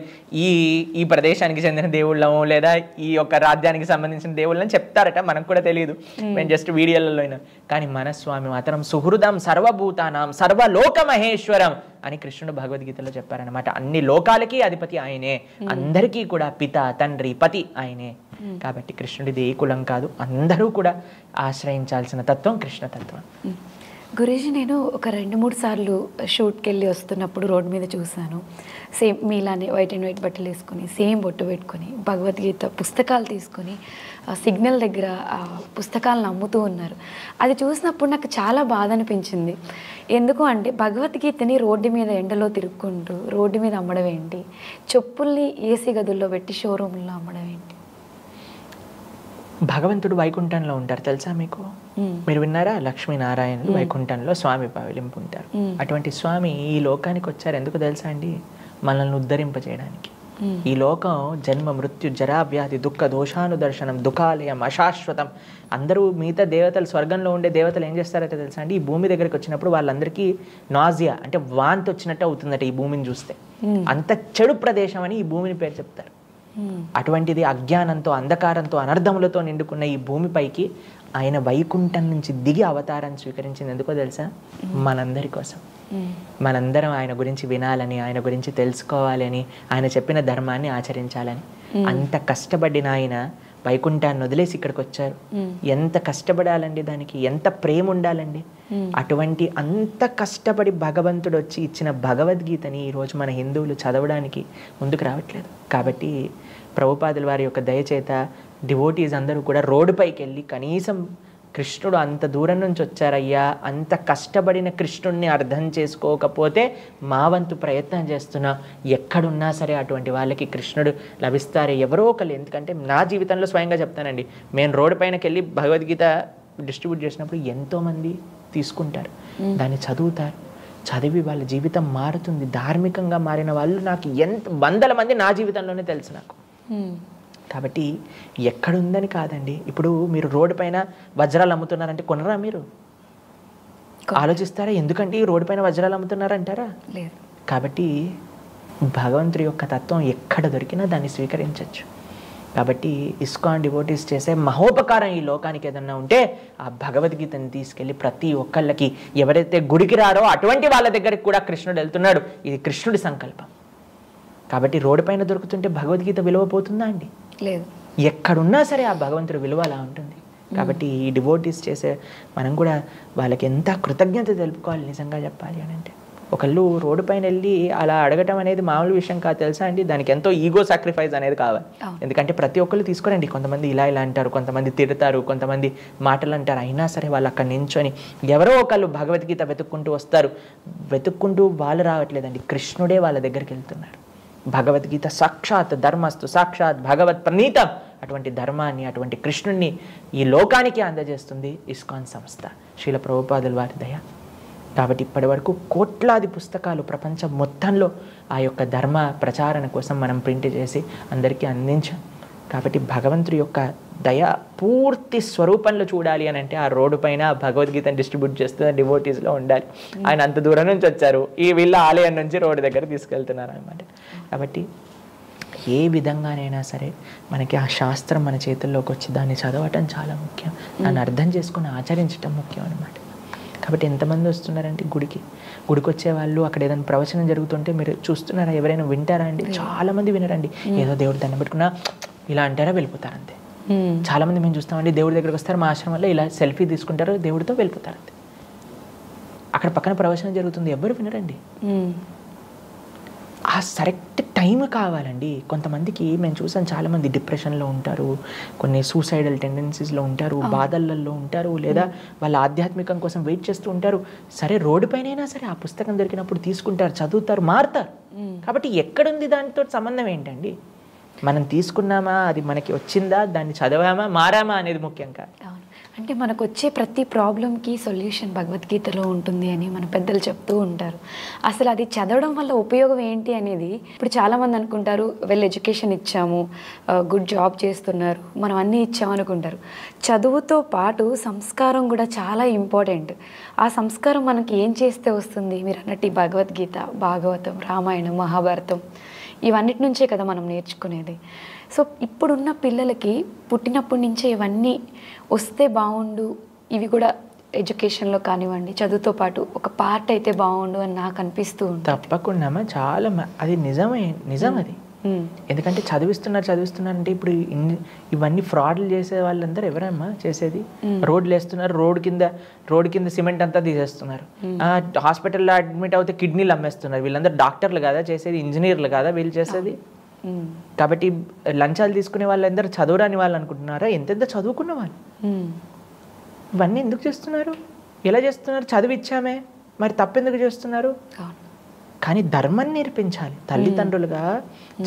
ఈ ప్రదేశానికి చెందిన దేవుళ్ళము లేదా ఈ యొక్క రాజ్యానికి సంబంధించిన దేవుళ్ళు అని చెప్తారట. మనకు కూడా తెలియదు, మేము జస్ట్ వీడియోలలో అయినా. కానీ మన స్వామి మాత్రం సుహృదం సర్వభూతానాం సర్వలోక మహేశ్వరం అని కృష్ణుడు భగవద్గీతలో చెప్పారనమాట. అన్ని లోకాలకి అధిపతి ఆయనే, అందరికీ కూడా పిత తండ్రి పతి ఆయనే. కాబట్టి కృష్ణుడిది ఏ కులం కాదు, అందరూ కూడా ఆశ్రయించాల్సిన తత్వం కృష్ణ తత్వం. గురూజీ, నేను ఒక 2-3 సార్లు షూట్కి వెళ్ళి వస్తున్నప్పుడు రోడ్డు మీద చూశాను. సేమ్ మీలానే వైట్ అండ్ వైట్ బట్టలు వేసుకొని, సేమ్ బొట్టు పెట్టుకొని, భగవద్గీత పుస్తకాలు తీసుకొని సిగ్నల్ దగ్గర ఆ పుస్తకాలను అమ్ముతూ ఉన్నారు. అది చూసినప్పుడు నాకు చాలా బాధ అనిపించింది. ఎందుకు అంటే భగవద్గీతని రోడ్డు మీద ఎండలో తిరుక్కుంటూ రోడ్డు మీద అమ్మడం ఏంటి, చెప్పుల్ని ఏసీ గదుల్లో పెట్టి షోరూంలో అమ్మడం ఏంటి? భగవంతుడు వైకుంఠంలో ఉంటారు తెలుసా మీకు? మీరు విన్నారా? లక్ష్మీనారాయణులు వైకుంఠంలో స్వామి పవిలింపు ఉంటారు. అటువంటి స్వామి ఈ లోకానికి వచ్చారు ఎందుకు తెలుసా అండి? మనల్ని ఉద్ధరింపజేయడానికి. ఈ లోకం జన్మ మృత్యు జరా వ్యాధి దుఃఖ దోషానుదర్శనం దుఃఖాలయం అశాశ్వతం. అందరూ మిగతా దేవతలు స్వర్గంలో ఉండే దేవతలు ఏం చేస్తారైతే తెలుసా అండి? ఈ భూమి దగ్గరికి వచ్చినప్పుడు వాళ్ళందరికీ నాజియా అంటే వాంతి వచ్చినట్టు అవుతుందట ఈ భూమిని చూస్తే. అంత చెడు ప్రదేశం అని ఈ భూమిని పేరు చెప్తారు. అటువంటిది అజ్ఞానంతో అంధకారంతో అనర్థములతో నిండుకున్న ఈ భూమిపైకి ఆయన వైకుంఠం నుంచి దిగి అవతారం స్వీకరించింది ఎందుకో తెలుసా? మనందరి కోసం. మనందరం ఆయన గురించి వినాలని, ఆయన గురించి తెలుసుకోవాలని, ఆయన చెప్పిన ధర్మాన్ని ఆచరించాలని. అంత కష్టపడిన ఆయన వైకుంఠాన్ని వదిలేసి ఇక్కడికి వచ్చారు. ఎంత కష్టపడాలండి, దానికి ఎంత ప్రేమ ఉండాలండి. అటువంటి అంత కష్టపడి భగవంతుడు వచ్చి ఇచ్చిన భగవద్గీతని ఈరోజు మన హిందువులు చదవడానికి ముందుకు రావట్లేదు. కాబట్టి ప్రభుపాదుల వారి యొక్క దయచేత డివోటీస్ అందరూ కూడా రోడ్డుపైకి వెళ్ళి కనీసం కృష్ణుడు అంత దూరం నుంచి వచ్చారయ్యా, అంత కష్టపడిన కృష్ణుడిని అర్థం చేసుకోకపోతే మా వంతు ప్రయత్నం చేస్తున్నా, ఎక్కడున్నా సరే అటువంటి వాళ్ళకి కృష్ణుడు లభిస్తారు ఎవరో ఒకళ్ళు. ఎందుకంటే నా జీవితంలో స్వయంగా చెప్తానండి, మేము రోడ్డు పైనకి వెళ్ళి భగవద్గీత డిస్ట్రిబ్యూట్ చేసినప్పుడు ఎంతోమంది తీసుకుంటారు, దాన్ని చదువుతారు, చదివి వాళ్ళ జీవితం మారుతుంది. ధార్మికంగా మారిన వాళ్ళు నాకు వందల మంది నా జీవితంలోనే తెలుసు నాకు. కాబట్టి ఎక్కడుందని కాదండి. ఇప్పుడు మీరు రోడ్డు పైన వజ్రాలు అమ్ముతున్నారంటే కొనరా? మీరు ఆలోచిస్తారా ఎందుకంటే ఈ రోడ్డు పైన వజ్రాలు అమ్ముతున్నారంటారా? లేదు. కాబట్టి భగవంతుడి యొక్క తత్వం ఎక్కడ దొరికినా దాన్ని స్వీకరించవచ్చు. కాబట్టి ఇస్కాన్ డివోటీస్ చేసే మహోపకారం ఈ లోకానికి ఏదన్నా ఉంటే ఆ భగవద్గీతని తీసుకెళ్ళి ప్రతి ఒక్కళ్ళకి ఎవరైతే గుడికి రారో అటువంటి వాళ్ళ దగ్గరికి కూడా కృష్ణుడు వెళ్తున్నాడు. ఇది కృష్ణుడి సంకల్పం. కాబట్టి రోడ్డు పైన దొరుకుతుంటే భగవద్గీత విలువ పోతుందా అండి? లేదు. ఎక్కడున్నా సరే ఆ భగవంతుడి విలువ అలా ఉంటుంది. కాబట్టి ఈ డివోటీస్ చేసే మనం కూడా వాళ్ళకి ఎంత కృతజ్ఞత తెలుపుకోవాలి నిజంగా చెప్పాలి అని అంటే. ఒకళ్ళు రోడ్డు పైన వెళ్ళి అలా అడగటం అనేది మామూలు విషయం కాదు తెలుసా అండి. దానికి ఎంతో ఈగో సాక్రిఫైస్ అనేది కావాలి. ఎందుకంటే ప్రతి ఒక్కళ్ళు తీసుకోరండి. కొంతమంది ఇలా అంటారు, కొంతమంది తిడతారు, కొంతమంది మాటలు అంటారు. అయినా సరే వాళ్ళు అక్కడ నించొని ఎవరో ఒకళ్ళు భగవద్గీత వెతుక్కుంటూ వస్తారు. వెతుక్కుంటూ వాళ్ళు రావట్లేదండి, కృష్ణుడే వాళ్ళ దగ్గరికి వెళ్తున్నారు. భగవద్గీత సాక్షాత్ ధర్మస్తు సాక్షాత్ భగవత్ ప్రణీతం. అటువంటి ధర్మాన్ని అటువంటి కృష్ణుణ్ణి ఈ లోకానికి అందజేస్తుంది ఇస్కాన్ సంస్థ. శ్రీల ప్రభుపాదుల వారి దయ. కాబట్టి ఇప్పటి వరకు కోట్లాది పుస్తకాలు ప్రపంచం మొత్తంలో ఆ యొక్క ధర్మ ప్రచారణ కోసం మనం ప్రింట్ చేసి అందరికీ అందించాం. కాబట్టి భగవంతుడి యొక్క దయ పూర్తి స్వరూపంలో చూడాలి అని అంటే ఆ రోడ్డు పైన భగవద్గీతను డిస్ట్రిబ్యూట్ చేస్తున్న డివోటీస్లో ఉండాలి. ఆయన అంత దూరం నుంచి వచ్చారు, ఈ వీళ్ళ ఆలయం నుంచి రోడ్డు దగ్గర తీసుకెళ్తున్నారు అనమాట. కాబట్టి ఏ విధంగానైనా సరే మనకి ఆ శాస్త్రం మన చేతుల్లోకి వచ్చి దాన్ని చదవటం చాలా ముఖ్యం, దాన్ని అర్థం చేసుకుని ఆచరించడం ముఖ్యం అనమాట. కాబట్టి ఎంతమంది వస్తున్నారంటే గుడికి వచ్చే వాళ్ళు అక్కడ ఏదైనా ప్రవచనం జరుగుతుంటే మీరు చూస్తున్నారా, ఎవరైనా వింటారా అండి? చాలామంది వినరండి. ఏదో దేవుడు దండం పెట్టుకున్నా ఇలా అంటారా వెళ్ళిపోతారు అంతే. చాలామంది మేము చూస్తామండి, దేవుడి దగ్గరకు వస్తారు, మా ఆశ్రమంలో ఇలా సెల్ఫీ తీసుకుంటారు, దేవుడితో వెళ్ళిపోతారు అంతే. అక్కడ పక్కన ప్రవచనం జరుగుతుంది, ఎవ్వరు వినరండి. ఆ కరెక్ట్ టైం కావాలండి. కొంతమందికి మేము చూసాం, చాలామంది డిప్రెషన్లో ఉంటారు, కొన్ని సూసైడల్ టెండెన్సీస్లో ఉంటారు, బాధలలో ఉంటారు, లేదా వాళ్ళ ఆధ్యాత్మికం కోసం వెయిట్ చేస్తూ ఉంటారు. సరే రోడ్డు పైనైనా సరే ఆ పుస్తకం దొరికినప్పుడు తీసుకుంటారు, చదువుతారు, మారుతారు. కాబట్టి ఎక్కడుంది దానితో సంబంధం ఏంటండి? మనం తీసుకున్నామా, అది మనకి వచ్చిందా, దాన్ని చదివామా, మారామా అనేది ముఖ్యం కాదు. అంటే మనకు వచ్చే ప్రతి ప్రాబ్లంకి సొల్యూషన్ భగవద్గీతలో ఉంటుంది అని మన పెద్దలు చెప్తూ ఉంటారు. అసలు అది చదవడం వల్ల ఉపయోగం ఏంటి అనేది ఇప్పుడు చాలామంది అనుకుంటారు, వెల్ ఎడ్యుకేషన్ ఇచ్చాము, గుడ్ జాబ్ చేస్తున్నారు, మనం అన్నీ ఇచ్చాము అనుకుంటారు. చదువుతో పాటు సంస్కారం కూడా చాలా ఇంపార్టెంట్. ఆ సంస్కారం మనకి ఏం చేస్తే వస్తుంది? మీరు అన్నట్టు భగవద్గీత, భాగవతం, రామాయణం, మహాభారతం ఇవన్నిటి నుంచే కదా మనం నేర్చుకునేది. సో ఇప్పుడున్న పిల్లలకి పుట్టినప్పటి నుంచే ఇవన్నీ వస్తే బాగుండు, ఇవి కూడా ఎడ్యుకేషన్లో కానివ్వండి చదువుతో పాటు ఒక పార్ట్ అయితే బాగుండు అని నాకు అనిపిస్తూ ఉంటుంది. తప్పకుండా చాలా అది నిజం అది. ఎందుకంటే చదివిస్తున్నారు అంటే ఇప్పుడు ఇవన్నీ ఫ్రాడ్లు చేసే వాళ్ళందరూ ఎవరమ్మా చేసేది? రోడ్లు వేస్తున్నారు, రోడ్ కింద సిమెంట్ అంతా తీసేస్తున్నారు, హాస్పిటల్లో అడ్మిట్ అవుతే కిడ్నీలు అమ్మేస్తున్నారు. వీళ్ళందరూ డాక్టర్లు కదా చేసేది, ఇంజనీర్లు కదా వీళ్ళు చేసేది. కాబట్టి లంచాలు తీసుకునే వాళ్ళందరూ చదువురాని వాళ్ళు అనుకుంటున్నారా? ఎంతెంత చదువుకున్న వాళ్ళు ఇవన్నీ ఎందుకు చేస్తున్నారు? ఎలా చేస్తున్నారు? చదివిచ్చామే, మరి తప్పెందుకు చేస్తున్నారు? కానీ ధర్మాన్ని నేర్పించాలి. తల్లిదండ్రులుగా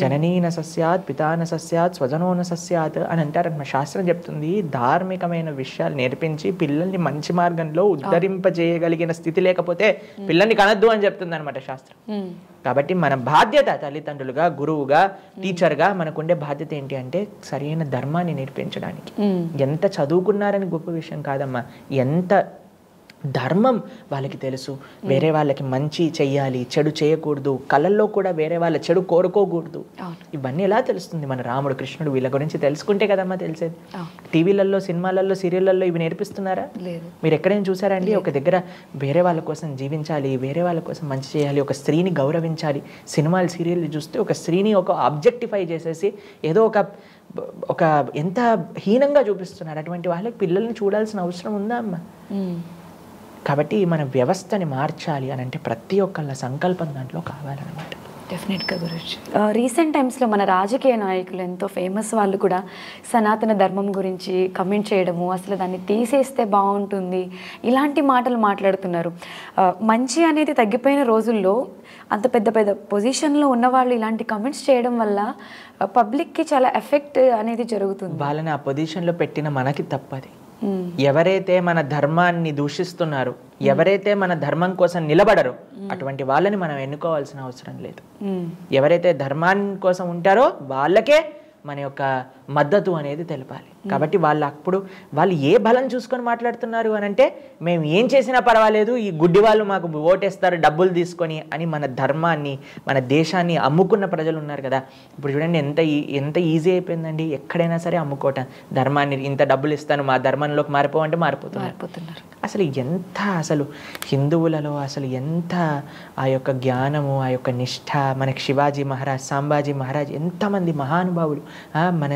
జననీన సస్యాత్ పితాన సస్యాత్ స్వజనోన సస్యాత్ అని అంటారన్నమాట. శాస్త్రం చెప్తుంది, ధార్మికమైన విషయాలు నేర్పించి పిల్లల్ని మంచి మార్గంలో ఉద్ధరింపజేయగలిగిన స్థితి లేకపోతే పిల్లల్ని కనద్దు అని చెప్తుంది అనమాట శాస్త్రం. కాబట్టి మన బాధ్యత తల్లిదండ్రులుగా, గురువుగా, టీచర్గా మనకుండే బాధ్యత ఏంటి అంటే సరైన ధర్మాన్ని నేర్పించడానికి. ఎంత చదువుకున్నారని గొప్ప విషయం కాదమ్మా, ఎంత ధర్మం వాళ్ళకి తెలుసు. వేరే వాళ్ళకి మంచి చెయ్యాలి, చెడు చేయకూడదు, కళల్లో కూడా వేరే వాళ్ళ చెడు కోరుకోకూడదు. ఇవన్నీ ఎలా తెలుస్తుంది? మన రాముడు, కృష్ణుడు వీళ్ళ గురించి తెలుసుకుంటే కదమ్మా తెలిసేది. టీవీలలో, సినిమాలలో, సీరియళ్ళల్లో ఇవి నేర్పిస్తున్నారా? మీరు ఎక్కడైనా చూసారా అండి? ఒక దగ్గర వేరే వాళ్ళ కోసం జీవించాలి, వేరే వాళ్ళ కోసం మంచి చేయాలి, ఒక స్త్రీని గౌరవించాలి. సినిమాలు, సీరియళ్ళు చూస్తే ఒక స్త్రీని ఒక ఆబ్జెక్టిఫై చేసేసి ఏదో ఒక ఎంత హీనంగా చూపిస్తున్నారు. అటువంటి వాళ్ళకి పిల్లల్ని చూడాల్సిన అవసరం ఉందా అమ్మా? కాబట్టి మన వ్యవస్థని మార్చాలి అని అంటే ప్రతి ఒక్కళ్ళ సంకల్పం దాంట్లో కావాలన్నమాట. డెఫినెట్గా గురించి రీసెంట్ టైమ్స్లో మన రాజకీయ నాయకులు, ఎంతో ఫేమస్ వాళ్ళు కూడా సనాతన ధర్మం గురించి కమెంట్ చేయడము, అసలు దాన్ని తీసేస్తే బాగుంటుంది ఇలాంటి మాటలు మాట్లాడుతున్నారు. మంచి అనేది తగ్గిపోయిన రోజుల్లో అంత పెద్ద పెద్ద పొజిషన్లో ఉన్నవాళ్ళు ఇలాంటి కమెంట్స్ చేయడం వల్ల పబ్లిక్కి చాలా ఎఫెక్ట్ అనేది జరుగుతుంది. వాళ్ళని ఆ పొజిషన్లో పెట్టిన మనకి తప్పది. ఎవరైతే మన ధర్మాన్ని దూషిస్తున్నారో, ఎవరైతే మన ధర్మం కోసం నిలబడరో అటువంటి వాళ్ళని మనం ఎన్నుకోవాల్సిన అవసరం లేదు. ఎవరైతే ధర్మాన్ని కోసం ఉంటారో వాళ్ళకే మన యొక్క మద్దతు అనేది తెలపాలి. కాబట్టి వాళ్ళు ఏ బలం చూసుకొని మాట్లాడుతున్నారు అని అంటే మేము ఏం చేసినా పర్వాలేదు, ఈ గుడ్డి వాళ్ళు మాకు ఓటేస్తారు డబ్బులు తీసుకొని అని మన ధర్మాన్ని, మన దేశాన్ని అమ్ముకున్న ప్రజలు ఉన్నారు కదా. ఇప్పుడు చూడండి ఎంత ఈజీ అయిపోయిందండి, ఎక్కడైనా సరే అమ్ముకోవటం. ధర్మాన్ని ఇంత డబ్బులు ఇస్తాను, మా ధర్మంలోకి మారిపోవంటే మారిపోతున్నారు. అసలు హిందువులలో అసలు ఎంత ఆ యొక్క జ్ఞానము, ఆ యొక్క నిష్ఠ, మనకి శివాజీ మహారాజ్, సాంబాజీ మహారాజ్, ఎంతమంది మహానుభావులు. మన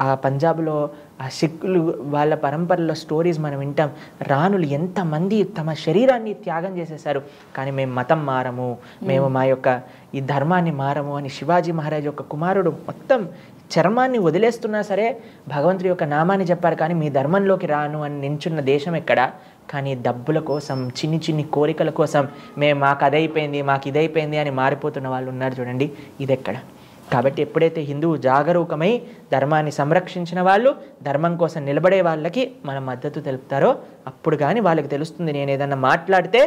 ఆ పంజాబ్లో ఆ సిక్కులు వాళ్ళ పరంపరలో స్టోరీస్ మనం వింటాం. రాణులు ఎంతమంది తమ శరీరాన్ని త్యాగం చేసేసారు, కానీ మేము మతం మారము, మేము మా యొక్క ఈ ధర్మాన్ని మారము అని శివాజీ మహారాజ్ యొక్క కుమారుడు మొత్తం చర్మాన్ని వదిలేస్తున్నా సరే భగవంతుడి యొక్క నామాన్ని చెప్పారు, కానీ మీ ధర్మంలోకి రాను అని నించున్న దేశం ఎక్కడ? కానీ డబ్బుల కోసం, చిన్ని కోరికల కోసం మాకు అదైపోయింది, మాకు ఇదైపోయింది అని మారిపోతున్న వాళ్ళు ఉన్నారు చూడండి. ఇది ఎక్కడ? కాబట్టి ఎప్పుడైతే హిందువు జాగరూకమై ధర్మాన్ని సంరక్షించిన వాళ్ళు, ధర్మం కోసం నిలబడే వాళ్ళకి మన మద్దతు తెలుపుతారో అప్పుడు కానీ వాళ్ళకి తెలుస్తుంది నేను ఏదన్నా మాట్లాడితే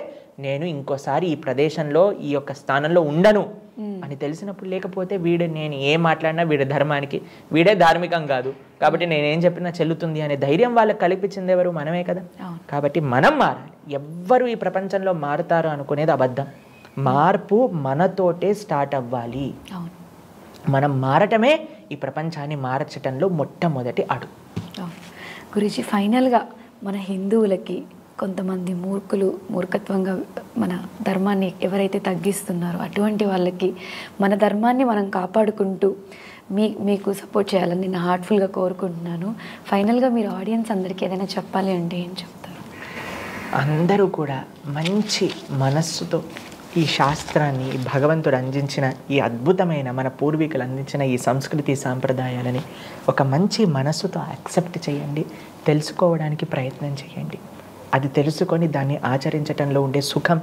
నేను ఇంకోసారి ఈ ప్రదేశంలో ఈ యొక్క స్థానంలో ఉండను అని తెలిసినప్పుడు. లేకపోతే నేను ఏం మాట్లాడినా ధర్మానికి వీడే ధార్మికం కాదు కాబట్టి నేనేం చెప్పినా చెల్లుతుంది అనే ధైర్యం వాళ్ళకి కల్పించింది ఎవరు? మనమే కదా. కాబట్టి మనం మారాలి. ఎవ్వరు ఈ ప్రపంచంలో మారుతారు అనుకునేది అబద్ధం. మార్పు మనతోటే స్టార్ట్ అవ్వాలి. మనం మారటమే ఈ ప్రపంచాన్ని మార్చటంలో మొట్టమొదటి అడుగు. గురూజీ, ఫైనల్గా మన హిందువులకి కొంతమంది మూర్ఖత్వంగా మన ధర్మాన్ని ఎవరైతే తగ్గిస్తున్నారో అటువంటి వాళ్ళకి మన ధర్మాన్ని మనం కాపాడుకుంటూ మీకు సపోర్ట్ చేయాలని నేను హార్ట్ఫుల్గా కోరుకుంటున్నాను. ఫైనల్గా మీరు ఆడియన్స్ అందరికీ ఏదైనా చెప్పాలి అంటే ఏం చెప్తారు? అందరూ కూడా మంచి మనస్సుతో ఈ శాస్త్రాన్ని, భగవంతుడు అందించిన ఈ అద్భుతమైన మన పూర్వీకులు అందించిన ఈ సంస్కృతి సాంప్రదాయాలని ఒక మంచి మనస్సుతో యాక్సెప్ట్ చేయండి, తెలుసుకోవడానికి ప్రయత్నం చేయండి. అది తెలుసుకొని దాన్ని ఆచరించటంలో ఉండే సుఖం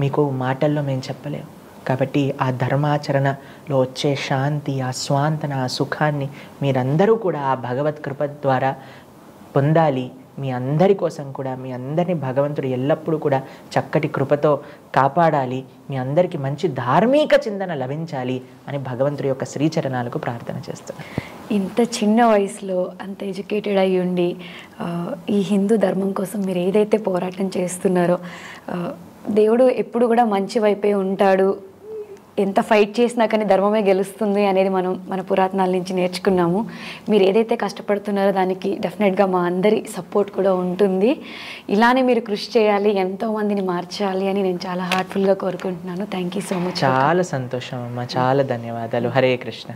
మీకు మాటల్లో మేము చెప్పలేము. కాబట్టి ఆ ధర్మాచరణలో వచ్చే శాంతి, ఆ స్వాంతన, ఆ సుఖాన్ని మీరందరూ కూడా ఆ భగవత్ కృప ద్వారా పొందాలి. మీ అందరి కోసం కూడా మీ అందరినీ భగవంతుడు ఎల్లప్పుడూ కూడా చక్కటి కృపతో కాపాడాలి. మీ అందరికీ మంచి ధార్మిక చింతన లభించాలి అని భగవంతుడి యొక్క శ్రీచరణాలకు ప్రార్థన చేస్తున్నాను. ఇంత చిన్న వయసులో అంత ఎడ్యుకేటెడ్ అయ్యి ఉండి ఈ హిందూ ధర్మం కోసం మీరు ఏదైతే పోరాటం చేస్తున్నారో దేవుడు ఎప్పుడు కూడా మంచి వైపే ఉంటాడు, ఎంత ఫైట్ చేసినా కానీ ధర్మమే గెలుస్తుంది అనేది మన పురాతనాల నుంచి నేర్చుకున్నాము. మీరు ఏదైతే కష్టపడుతున్నారో దానికి డెఫినెట్గా మా అందరి సపోర్ట్ కూడా ఉంటుంది. ఇలానే మీరు కృషి చేయాలి, ఎంతోమందిని మార్చాలి అని నేను చాలా హార్ట్ఫుల్గా కోరుకుంటున్నాను. Thank you so much. చాలా సంతోషం అమ్మా, చాలా ధన్యవాదాలు. హరే కృష్ణ.